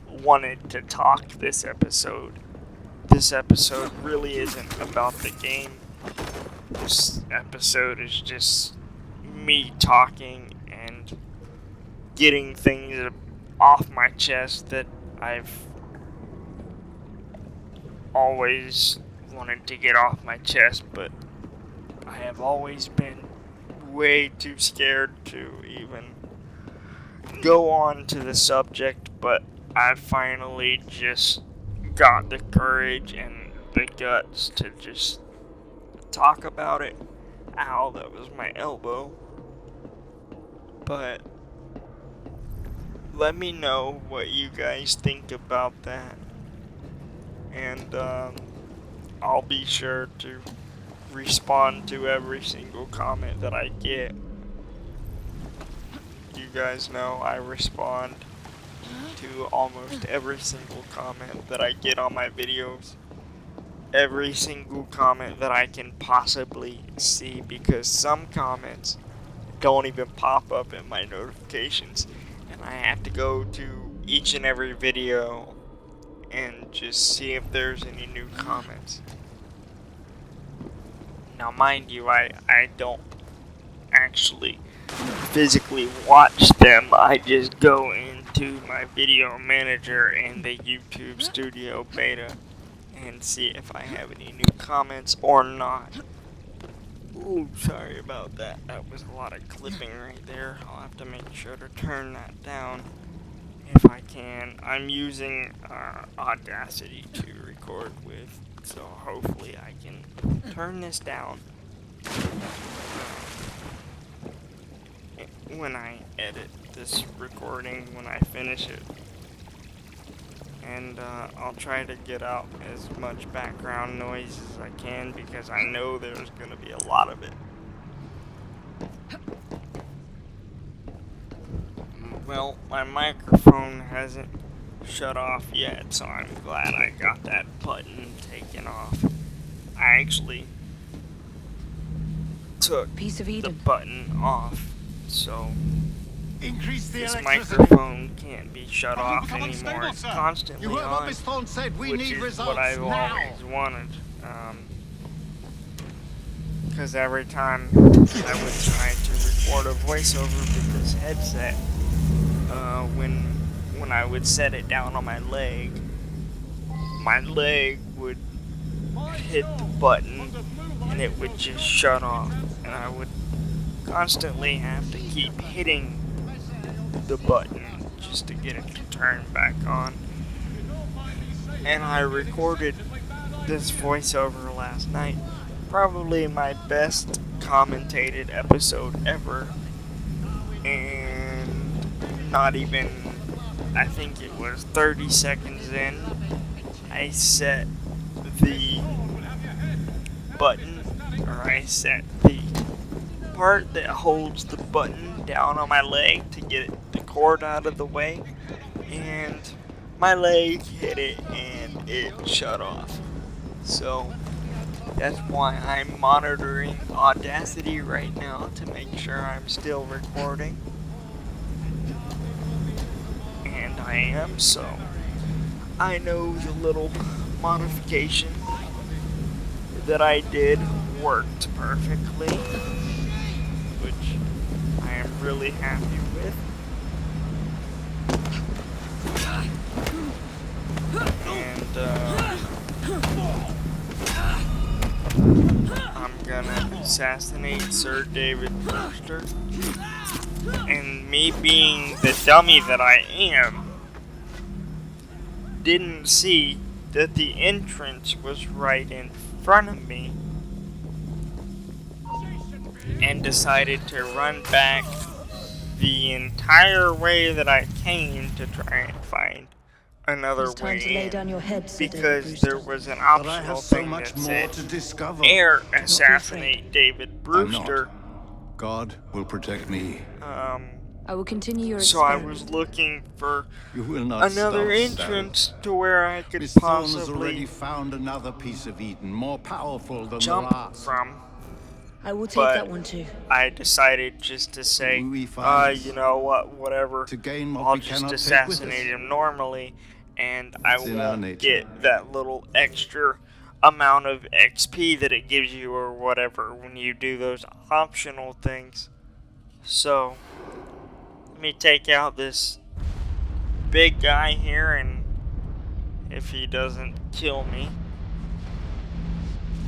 wanted to talk this episode. This episode really isn't about the game. This episode is just me talking and getting things off my chest that I've always wanted to get off my chest, but I have always been way too scared to even go on to the subject, but I finally just got the courage and the guts to just talk about it. Ow, that was my elbow. But let me know what you guys think about that. And I'll be sure to respond to every single comment that I get. You guys know I respond to almost every single comment that I get on my videos. Every single comment that I can possibly see, because some comments don't even pop up in my notifications, and I have to go to each and every video and just see if there's any new comments. Now mind you, I don't actually physically watch them. I just go into my video manager in the YouTube Studio Beta and see if I have any new comments or not. Ooh, sorry about that. That was a lot of clipping right there. I'll have to make sure to turn that down if I can. I'm using Audacity to record with, so hopefully I can turn this down when I edit this recording, when I finish it. And I'll try to get out as much background noise as I can, because I know there's going to be a lot of it. Well, my microphone hasn't shut off yet, so I'm glad I got that button taken off. I actually took Piece of the Eden. button off, so Increase the this electricity. microphone can't be shut Have you off become anymore. unstable, It's sir? constantly You heard what on, Miss Thorne said. We which need is results what I've now. always wanted. Because every time I would try to record a voiceover with this headset, when I would set it down on my leg would hit the button and it would just shut off, and I would constantly have to keep hitting the button just to get it to turn back on. And I recorded this voiceover last night, probably my best commentated episode ever, and not even, I think it was 30 seconds in, I set the button, or I set the part that holds the button down on my leg to get the cord out of the way, and my leg hit it and it shut off. So that's why I'm monitoring Audacity right now to make sure I'm still recording. And I am, so I know the little modification that I did worked perfectly, which I am really happy with. And I'm gonna assassinate Sir David Brewster. And me being the dummy that I am, didn't see that the entrance was right in front of me, and decided to run back the entire way that I came to try and find another It's time way to lay in, down your head, Sir David because Brewster. there was an But I optional have so thing much that more said to discover. air be assassinate David I'm Brewster. not. God will protect me. I will continue your So I experiment. was looking for You will not another stop, entrance to where I could Miss Thorne has possibly already found another piece of Eden, more powerful than jump the last. from. I will take but that one too. I decided just to say, We find you know what, whatever. to gain what I'll we just cannot take with assassinate us. him normally, and I It's in our won't nature. get that little extra amount of XP that it gives you or whatever when you do those optional things. So, let me take out this big guy here, and if he doesn't kill me,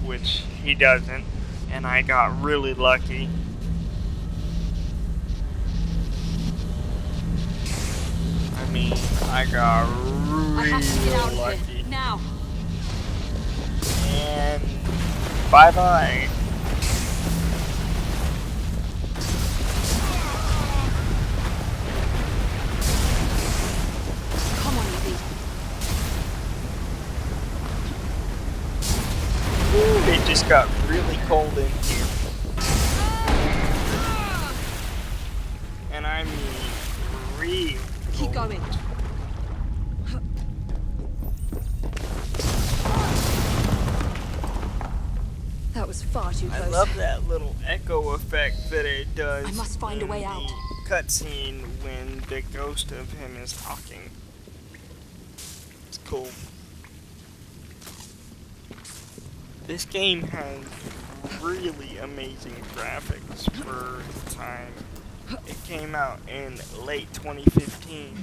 which he doesn't, and I got really lucky. mean, I got I have to get out real of lucky. here now. And bye-bye. Come on, Evie. It just got really cold in here. And I mean, real Keep cold. going. That was far too I close. love that little echo effect that it does. I must find a way in out. the cutscene when the ghost of him is talking. It's cool. This game has really amazing graphics for the time. It came out in late 2015.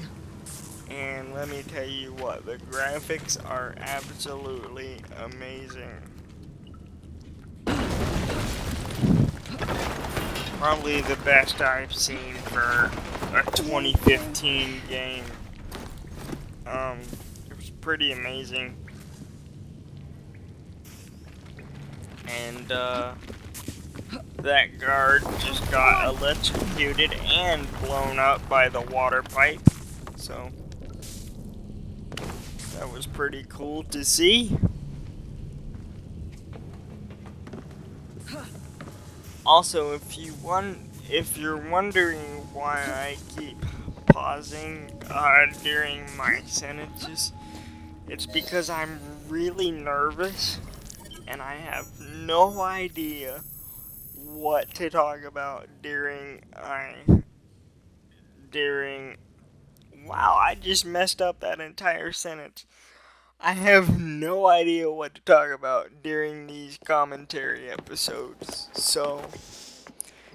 And let me tell you what, the graphics are absolutely amazing. Probably the best I've seen for a 2015 game. It was pretty amazing. And, that guard just got electrocuted and blown up by the water pipe. So, that was pretty cool to see. Also, if you're wondering why I keep pausing during my sentences, it's because I'm really nervous and I have no idea what to talk about wow, I just messed up that entire sentence. I have no idea what to talk about during these commentary episodes, so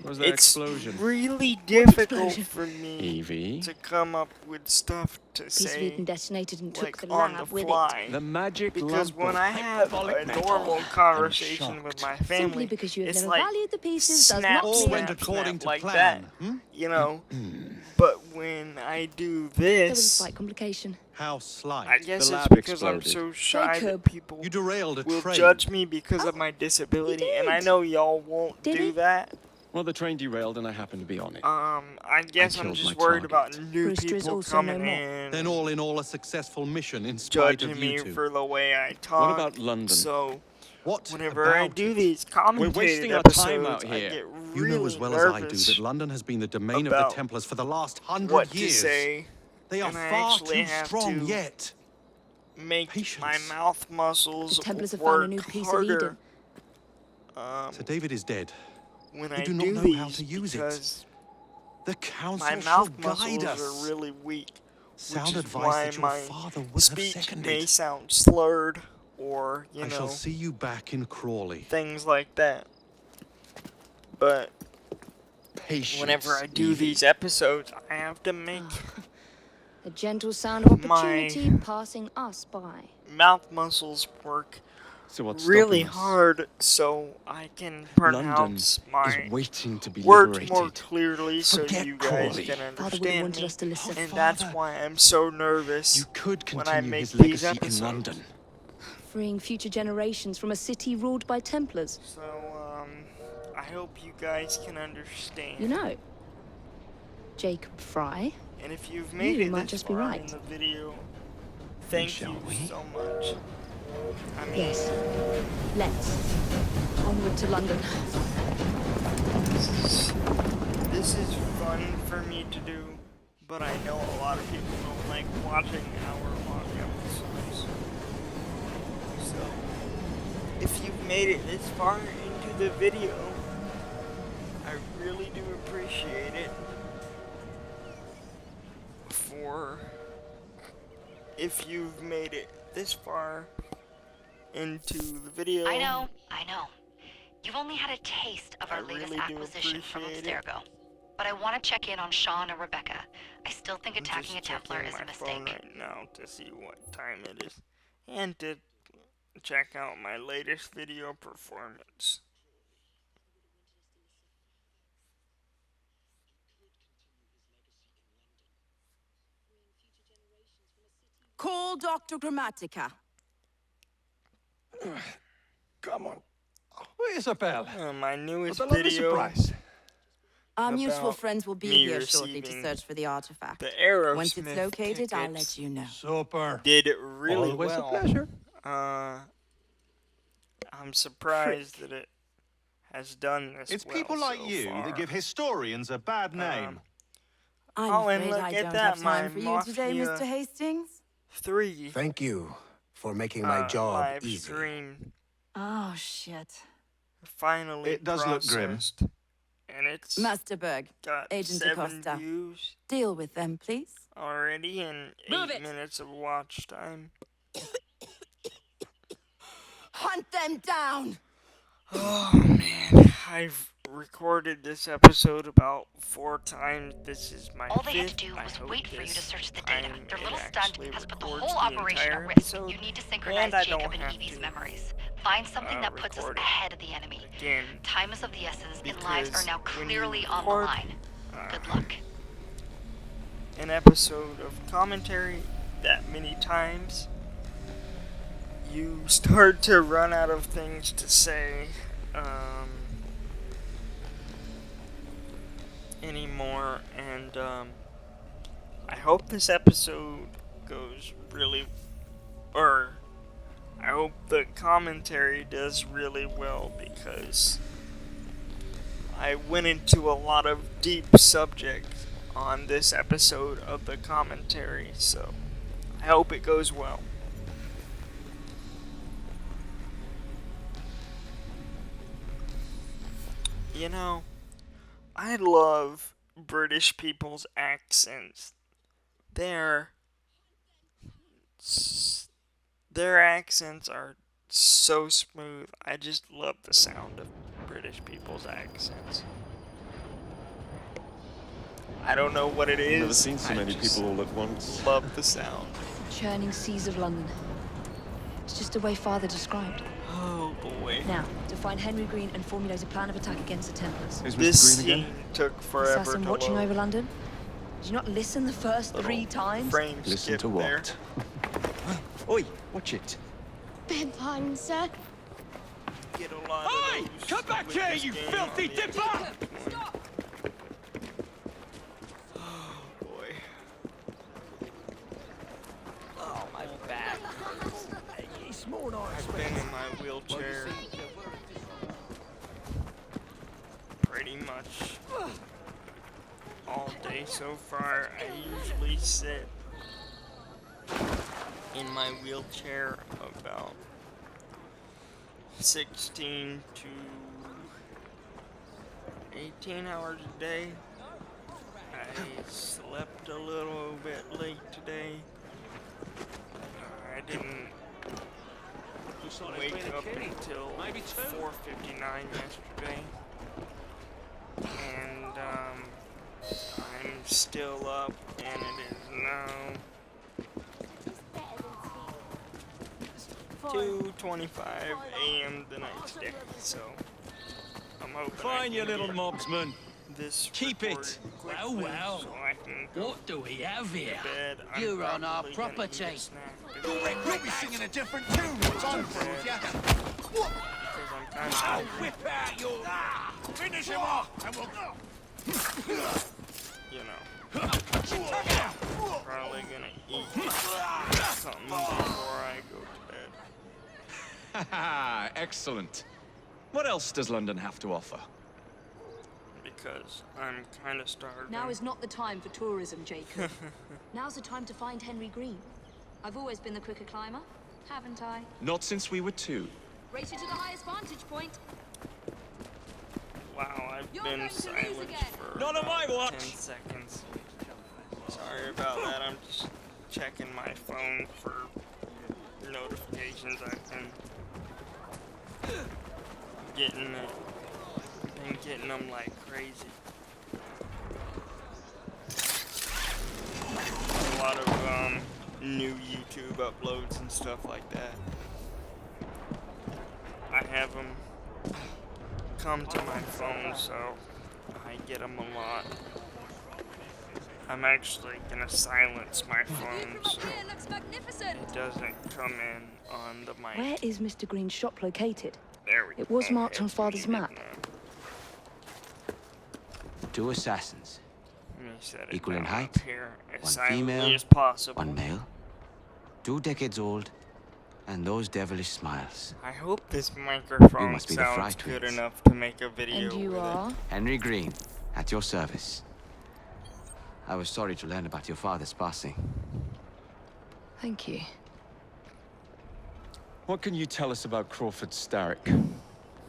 Was that it's explosion? really difficult explosion? for me Evie? to come up with stuff to Piece of say, Eden detonated and took like, the on the lab with it. fly. The magic Because lump when of I have hyperbolic a metal. normal I'm conversation with shocked. my Simply family, because you have it's never like valued the pieces does snap, not All mean... went snap, according snap, to like plan. that, you know. But when I do There was a this, slight complication. How slight. I guess The it's lab because I'm so exploded. shy that Jacob. people You derailed a will train. judge me because of my disability, and I did. know y'all won't Did do he? that. Well, the train derailed and I happened to be on it. I guess I'm killed just my worried about target. new Brewster is people also no coming more. in, Then all in all, a successful mission in spite judging of me you two. for the way I talk. What about London? So What whenever I about do it? these commentated wasting our episodes, time out I here. get You really know as well as I do nervous that London has been the domain of the about Templars for the last 100 what years. to say, They are and I far actually too have strong to yet. make my Patience. mouth muscles The Templars have work found a new piece of harder Eden. Sir David is dead. when You I do not do know these how to use it. because The council my shall mouth guide muscles us. are really weak, Sound which is advice why that your my father would have speech seconded. may sound slurred or, you I shall know, see you back in Crawley. things like that. But Patience, whenever I do Evie. these episodes, I have to make A gentle sound of My- opportunity passing us by. mouth muscles work So what's really stopping us? hard so I can London pronounce my is waiting to be words liberated. more clearly so Forget you guys Crawley. can Father would have understand wanted me, us to listen. and Oh, that's Father. why I'm so nervous You could when I continue make his these legacy episodes. in London. Freeing future generations from a city ruled by Templars. So, I hope you guys can understand. You know, Jacob Fry. And if you've made You it might this just be far right. in the video, thank shall you we? so much. I mean, Yes. Let's. Onward to London. this is fun for me to do, but I know a lot of people don't like watching hour-long episodes. So, if you've made it this far into the video, I really do appreciate it. If you've made it this far into the video, I know. You've only had a taste of I our latest really do acquisition from appreciate it. Abstergo. But I want to check in on Sean and Rebecca. I still think I'm attacking a just Templar checking is a my phone mistake. right now to see what time it is, and to check out my latest video performance. Call Dr. Grammatica. Come on. Isabel. My newest What a lovely video. surprise. Our mutual about friends will be me here shortly to receiving search for the artifact. The Aerosmith Once it's located, I'll tickets let you know. Super. did really Always well. a pleasure. I'm surprised that it has done this It's well people like so you far. that give historians a bad name. I'm Oh, and afraid look I at don't that, have my time for you today, Mafia Mr. Hastings. 3 Thank you for making my job live easy. stream Oh, shit. finally It does look grim. processed. And it's Master Berg, got Agent 7 Acosta. views Deal with them, please. already and Move 8 it. minutes of watch time. Hunt them down! Oh man, I've recorded this episode about 4 times. This is my All they 5th. had to do I was hope wait for you to this search the data. time Their it little stunt actually has put the records whole the operation entire at risk. episode, You need to and synchronize I Jacob don't and have Evie's to, memories. Find something that puts us record it ahead of the enemy. again. Time is of the essence, and lives Because are now when you clearly on the record, line. Good luck. An episode of commentary that many times, you start to run out of things to say anymore, and I hope this episode goes really, or I hope the commentary does really well, because I went into a lot of deep subjects on this episode of the commentary, so I hope it goes well. You know, I love British people's accents. Their accents are so smooth. I just love the sound of British people's accents. I don't know what it is. Never seen so many people all at once. Love the sound. Churning seas of London. It's just the way Father described. Oh boy. Now, to find Henry Green and formulate a plan of attack against the Templars. Is This Mr. Green again? scene took forever Assassin to watching load. over London? Did you not listen the first 3 times? Frame Listen skip to there. what? Oi, watch it. Beg pardon, sir. Get a lot of Hey! those Come back with here, this you game filthy on the dipper! Xbox One. Oh boy. Oh, my back. It's more than I I've been in my wheelchair pretty much all day so far. I usually sit in my wheelchair about 16 to 18 hours a day. I slept a little bit late today. I didn't wake up until 4:59 yesterday. And I'm still up, and it is now 2:25 a.m. the next day. So I'm hoping I Fine, can you little get mobsman. this Keep recorded it. quickly so I can go What do we have to here? bed. I'm You're on our probably gonna property. eat a snack before I go You'll be singing a different tune once I'm through, yeah? because I'm kind I'll of hungry, whip out your... Finish him off, and we'll... you know. Probably gonna eat something before I go to bed. Haha, excellent. What else does London have to offer? Because I'm kind of starving. Now is not the time for tourism, Jacob. Now's the time to find Henry Green. I've always been the quicker climber, haven't I? Not since we were 2. Race you to the highest vantage point. Wow, I've You're been going to lose silent again. for Not on my about watch. 10 seconds. Sorry about that. I'm just checking my phone for notifications. I've been getting them like crazy. A lot of new YouTube uploads and stuff like that. I have them come to my phone, so I get them a lot. I'm actually gonna silence my phone so It looks magnificent. it doesn't come in on the mic. Where is Mr. Green's shop located? There we go. It was marked on It's Father's muted map. now. 2 assassins. Let me set it Equal in down height, up here as 1 silently female, as possible. 1 male. 2 decades old, and those devilish smiles. I hope this You microphone must be the sounds Fry good twins. enough to make a video And you with are? Henry Green, at your service. I was sorry to learn about your father's passing. Thank you. What can you tell us about Crawford Starrick?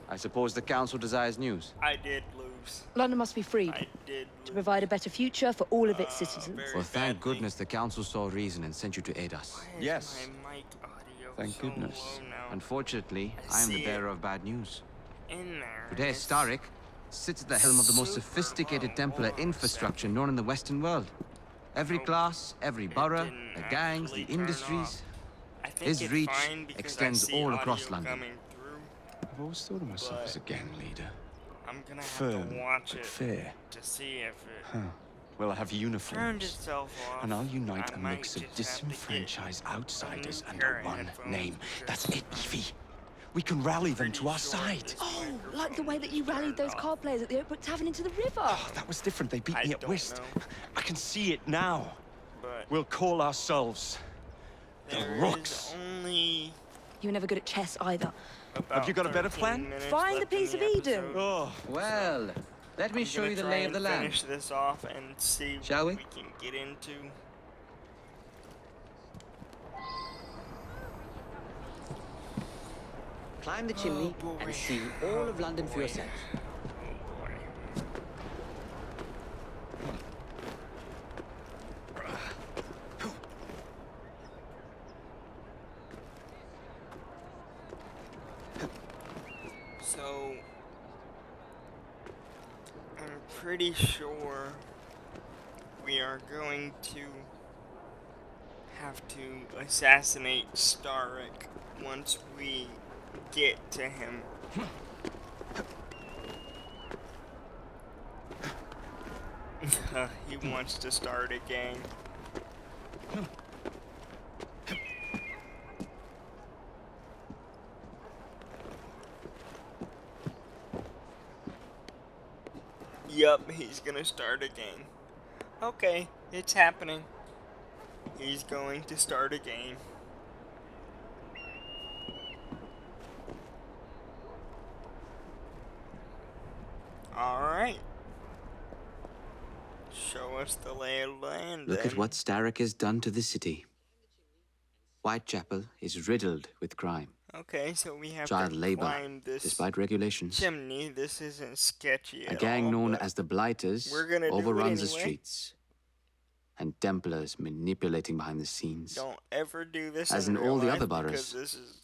I suppose the council desires news. it. I did lose. London must be freed I did to lose. provide a better future for all of its citizens. Very Well, thank badly. goodness the council saw reason and sent you to aid us. Why is Yes. my mic audio Thank so goodness. low now? Unfortunately, I am the see bearer of bad news. In there. Today, it's Starrick sits at the helm of the most super sophisticated low. Templar Hold on a infrastructure known in the Western world. Every Nope. class, every It borough, didn't the gangs, actually the turn industries. I think His it's reach fine because I extends see all across audio London. coming through. I've always thought of myself as a gang leader. I'm gonna have Firm, to watch but it fair. to see if it Huh. Well, I have turned uniforms. itself off. And I'll unite I a might mix of just have to get disenfranchised outsiders a new under pair of one headphones name. That's because it, Evie. We can rally them to our pretty sure side. this Oh, like the microphone way that you is rallied turned those off. card players at the Oakbrook Tavern into the river. Oh, that was different. They beat I me at don't whist. know. I can see it now. But We'll call ourselves the there Rooks. is only You were never good at chess either. about you got a better 13 plan? minutes Find left the in piece of Eden. episode. Oh, Well, let me I'm show gonna you the try lay of and the land. finish this off and see Shall what we? we can get into. Climb the chimney boy. and see all of London for boy. yourself. Oh boy. So, I'm pretty sure we are going to have to assassinate Starrick once we get to him. He wants to start a gang. Yup, he's gonna start a gang. Okay, it's happening. He's going to start a gang. Alright. Show us the lay of the land. Look at then. what Starrick has done to the city. Whitechapel is riddled with crime. Okay, so we have Child to labor, climb this despite regulations. chimney. This isn't sketchy A at gang all, known but as the Blighters we're gonna do it overruns the anyway. streets. And Templars manipulating behind the scenes. Don't ever do this As in in real all the life other because boroughs. this is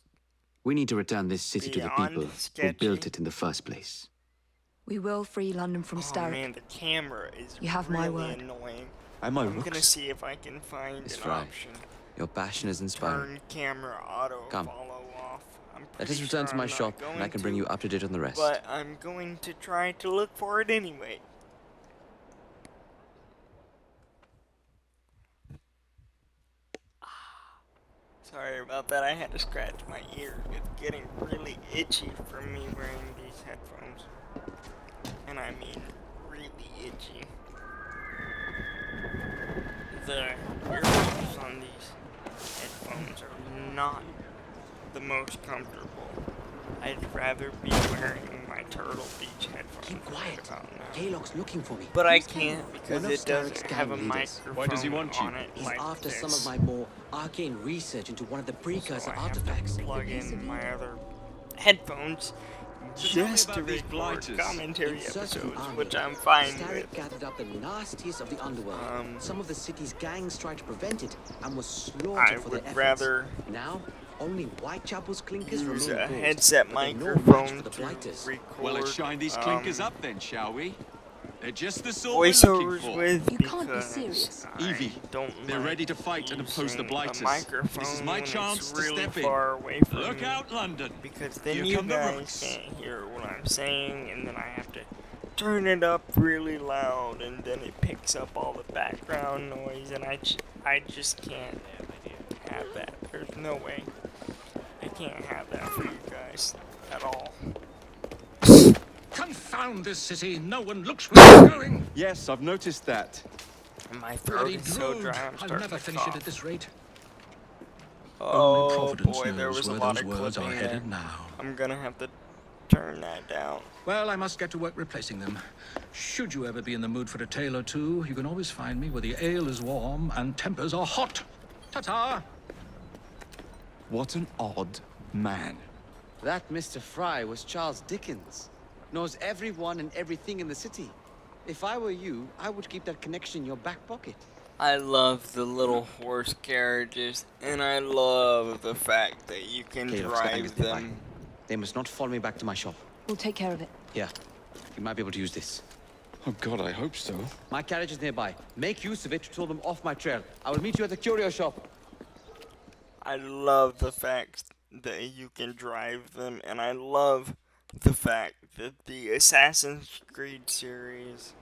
We need to return this city to the beyond people who sketchy. built it in the first place. We will free London from Oh Starrick. man, the camera is You have my really word. annoying. am I I'm gonna Rooks? see if I can find Miss an Fry, option. your passion is inspiring. Turn camera auto Come. follow off. I'm Let pretty us return sure to my I'm not shop, and I going can bring to, you up to date on the rest. But I'm going to try to look for it anyway. Sorry about that, I had to scratch my ear. It's getting really itchy from me wearing these headphones. And I mean really itchy. The earphones on these headphones are not the most comfortable. I'd rather be wearing my Turtle Beach headphones. Keep quiet. right about now. Kaylock's looking for me. But I Who's can't Kaylock? because One of it doesn't Starrick's have a gang leaders. microphone Why does he want you? on it He's like after some this. of my more arcane research into one of the precursor So I have artifacts. to plug in my other headphones just to about these record blighters. commentary In search of episodes, an army, which I'm fine Starrick with. gathered up the nastiest of the underworld. Some of the city's gangs tried to prevent it and was slaughtered I for would their efforts. rather Now, only Whitechapel's clinkers use remain a good, headset but they're no microphone match for the to blighters. record Well, let's shine these clinkers up then, shall we? They're just the sort we're looking voiceovers for. with You can't be because serious. Evie, I don't they're like ready to fight and oppose the using blighters. a microphone This is my when chance it's to really step in. far away from Look me, out, London. because then Here you come the guys Rooks. can't hear what I'm saying, and then I have to turn it up really loud, and then it picks up all the background noise, and I just can't have that. There's no way. I can't have that for you guys at all. Confound this city. No one looks where it's going. Yes, I've noticed that. My throat Bloody is so brood. dry, I'm I'll starting never to finish cough. it at this rate. Only Oh Providence boy, there knows was a where lot those of words are clipping there. headed now. I'm gonna have to turn that down. Well, I must get to work replacing them. Should you ever be in the mood for a tale or two, you can always find me where the ale is warm and tempers are hot. Ta-ta! What an odd man. That Mr. Fry was Charles Dickens. Knows everyone and everything in the city. If I were you, I would keep that connection in your back pocket. I love the little horse carriages, and I love the fact that you can drive them. They must not follow me back to my shop. We'll take care of it. Here, you might be able to use this. Oh God, I hope so. My carriage is nearby. Make use of it to throw them off my trail. I will meet you at the curio shop. I love the fact that you can drive them, and I love the fact that the Assassin's Creed series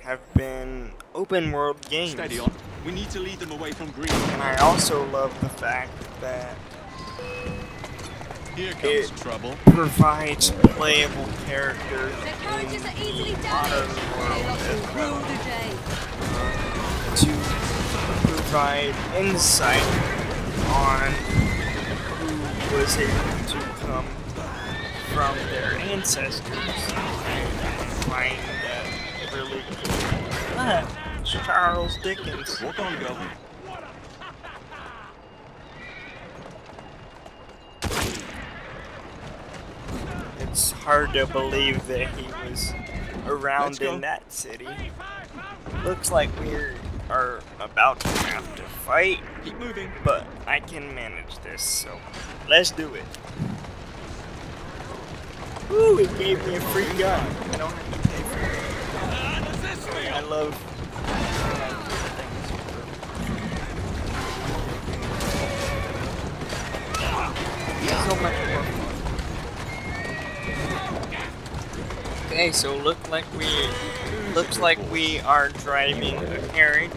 have been open world games. Steady on. We need to lead them away from green. And I also love the fact that Here comes it trouble. provides playable characters Their carriages are easily in the modern damaged. world as well, Rule the day. to provide insight on who was able to come from their ancestors, and I find that really cool. It's Charles Dickens. Walk on, go. It's hard to believe that he was around Let's go. in that city. Looks like we are about to have to fight. Keep moving. But I can manage this, so let's do it. Ooh, it gave me a free gun. I don't have to pay for it. I love so much more fun. Okay, so looks like we are driving a carriage.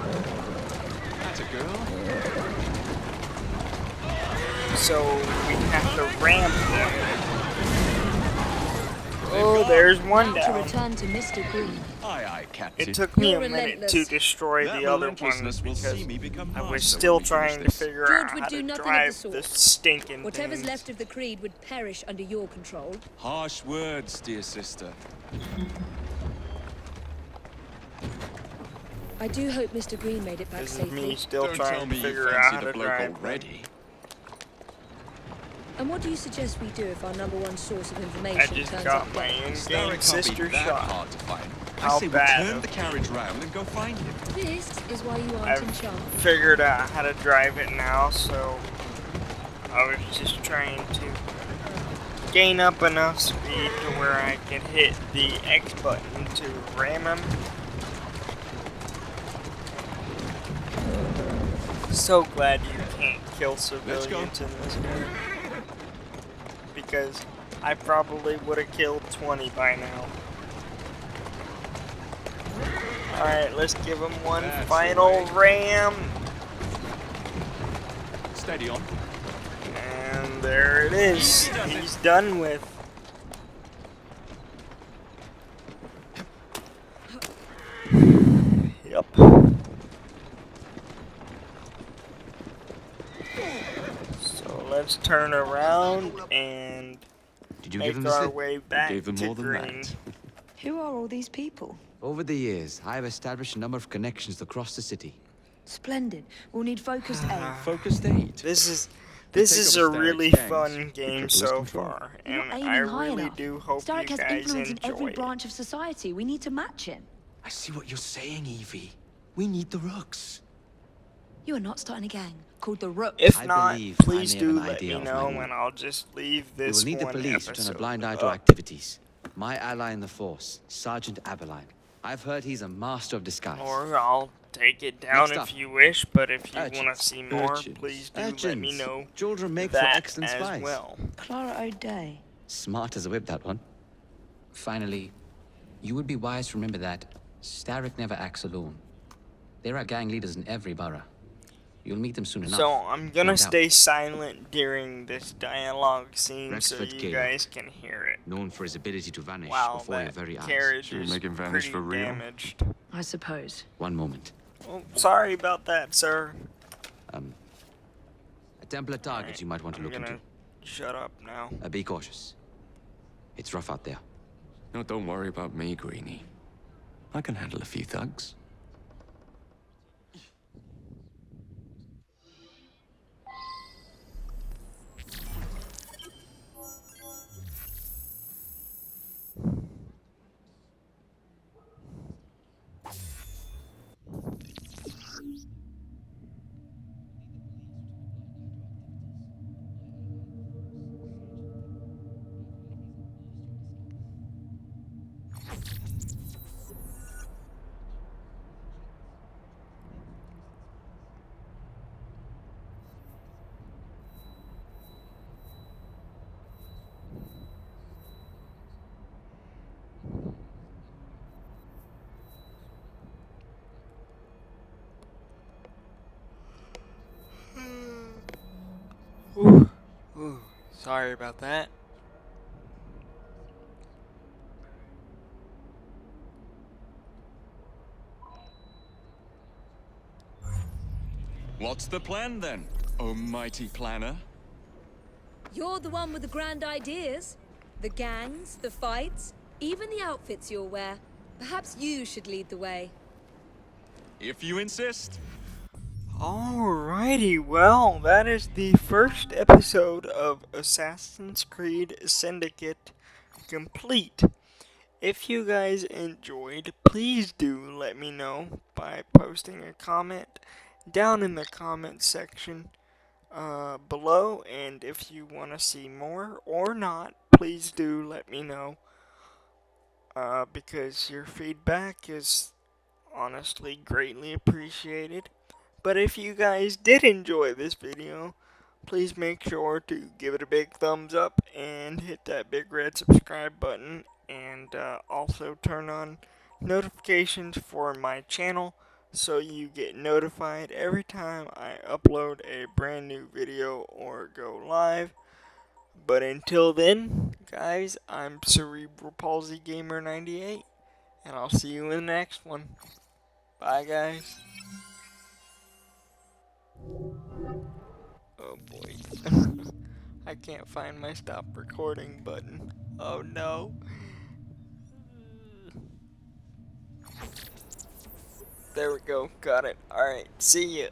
That's a girl. So we have to ram them. Oh, there's one To down. return to Mr. Green. Aye, aye, Captain. It took me You're a minute relentless. to destroy That the other one relentlessness will because see me become I was master still when we finish trying to this. figure George out would how do to nothing of drive the sort. the stinking Whatever's things. left of the Creed would perish under your control. Harsh words, dear sister. I do hope Mr. Green made it back This is safely. me still Don't tell trying me to you figure out fancy how the to bloke drive them. already. And what do you suggest we do if our number one source of I information just turns got up my dead? Star in-game can't sister be that shot. hard to find. How I say we bad turn of the me. carriage round and go find him. This is why you aren't in I've charge. figured out how to drive it now, so I was just trying to gain up enough speed to where I could hit the X button to ram him. So glad you can't kill civilians in this game. Because I probably would have killed 20 by now. Alright, let's give him one That's final the ram. Steady on. And there it is. He's done with. Yep. So let's turn around and Did you make give them our the way back Gave them to more than green. that. Who are all these people? Over the years, I have established a number of connections across the city. Splendid. We'll need focused aid. Focused aid. This take is up a Starrick's really gangs. fun game Triple so control. far, You're and not aiming I high really enough. do hope Starrick you has guys influence in enjoy every it. branch of society. We need to match him. I see what you're saying, Evie. We need the rooks. You are not starting a gang called the Rook. If I not, believe please I may have do an let idea me of my know, own. and I'll just leave We this will need the one police to episode turn a blind eye to up. activities. My ally in the force, Sergeant Aberline. I've heard he's a master of disguise. Or I'll take it down Next if up. you wish, but if you Urchins. want to see more, Urchins. please do let me Urchins. know Children make for that excellent as spies. well. Clara O'Day. Smart as a whip, that one. Finally, you would be wise to remember that Starrick never acts alone. There are gang leaders in every borough. You'll meet them soon enough. So I'm gonna no doubt. stay silent during this dialogue scene so Rexford you Gale, guys can hear it. known for his ability to vanish Wow, before your that very eyes. carriage Should we is make him vanish pretty for real? damaged. I suppose. One moment. Oh, sorry about that, sir. A Templar target Alright, you might want to I'm look gonna into. shut up now. Be cautious. It's rough out there. No, don't worry about me, Greenie. I can handle a few thugs. Ooh, sorry about that. What's the plan then, oh mighty planner? You're the one with the grand ideas. The gangs, the fights, even the outfits you'll wear. Perhaps you should lead the way. If you insist. Alrighty, well, that is the first episode of Assassin's Creed Syndicate complete. If you guys enjoyed, please do let me know by posting a comment down in the comment section below, and if you want to see more or not, please do let me know, because your feedback is honestly greatly appreciated. But if you guys did enjoy this video, please make sure to give it a big thumbs up and hit that big red subscribe button, and also turn on notifications for my channel so you get notified every time I upload a brand new video or go live. But until then, guys, I'm Cerebral Palsy Gamer 98, and I'll see you in the next one. Bye, guys. Oh boy. I can't find my stop recording button. Oh no. There we go. Got it. Alright. See ya.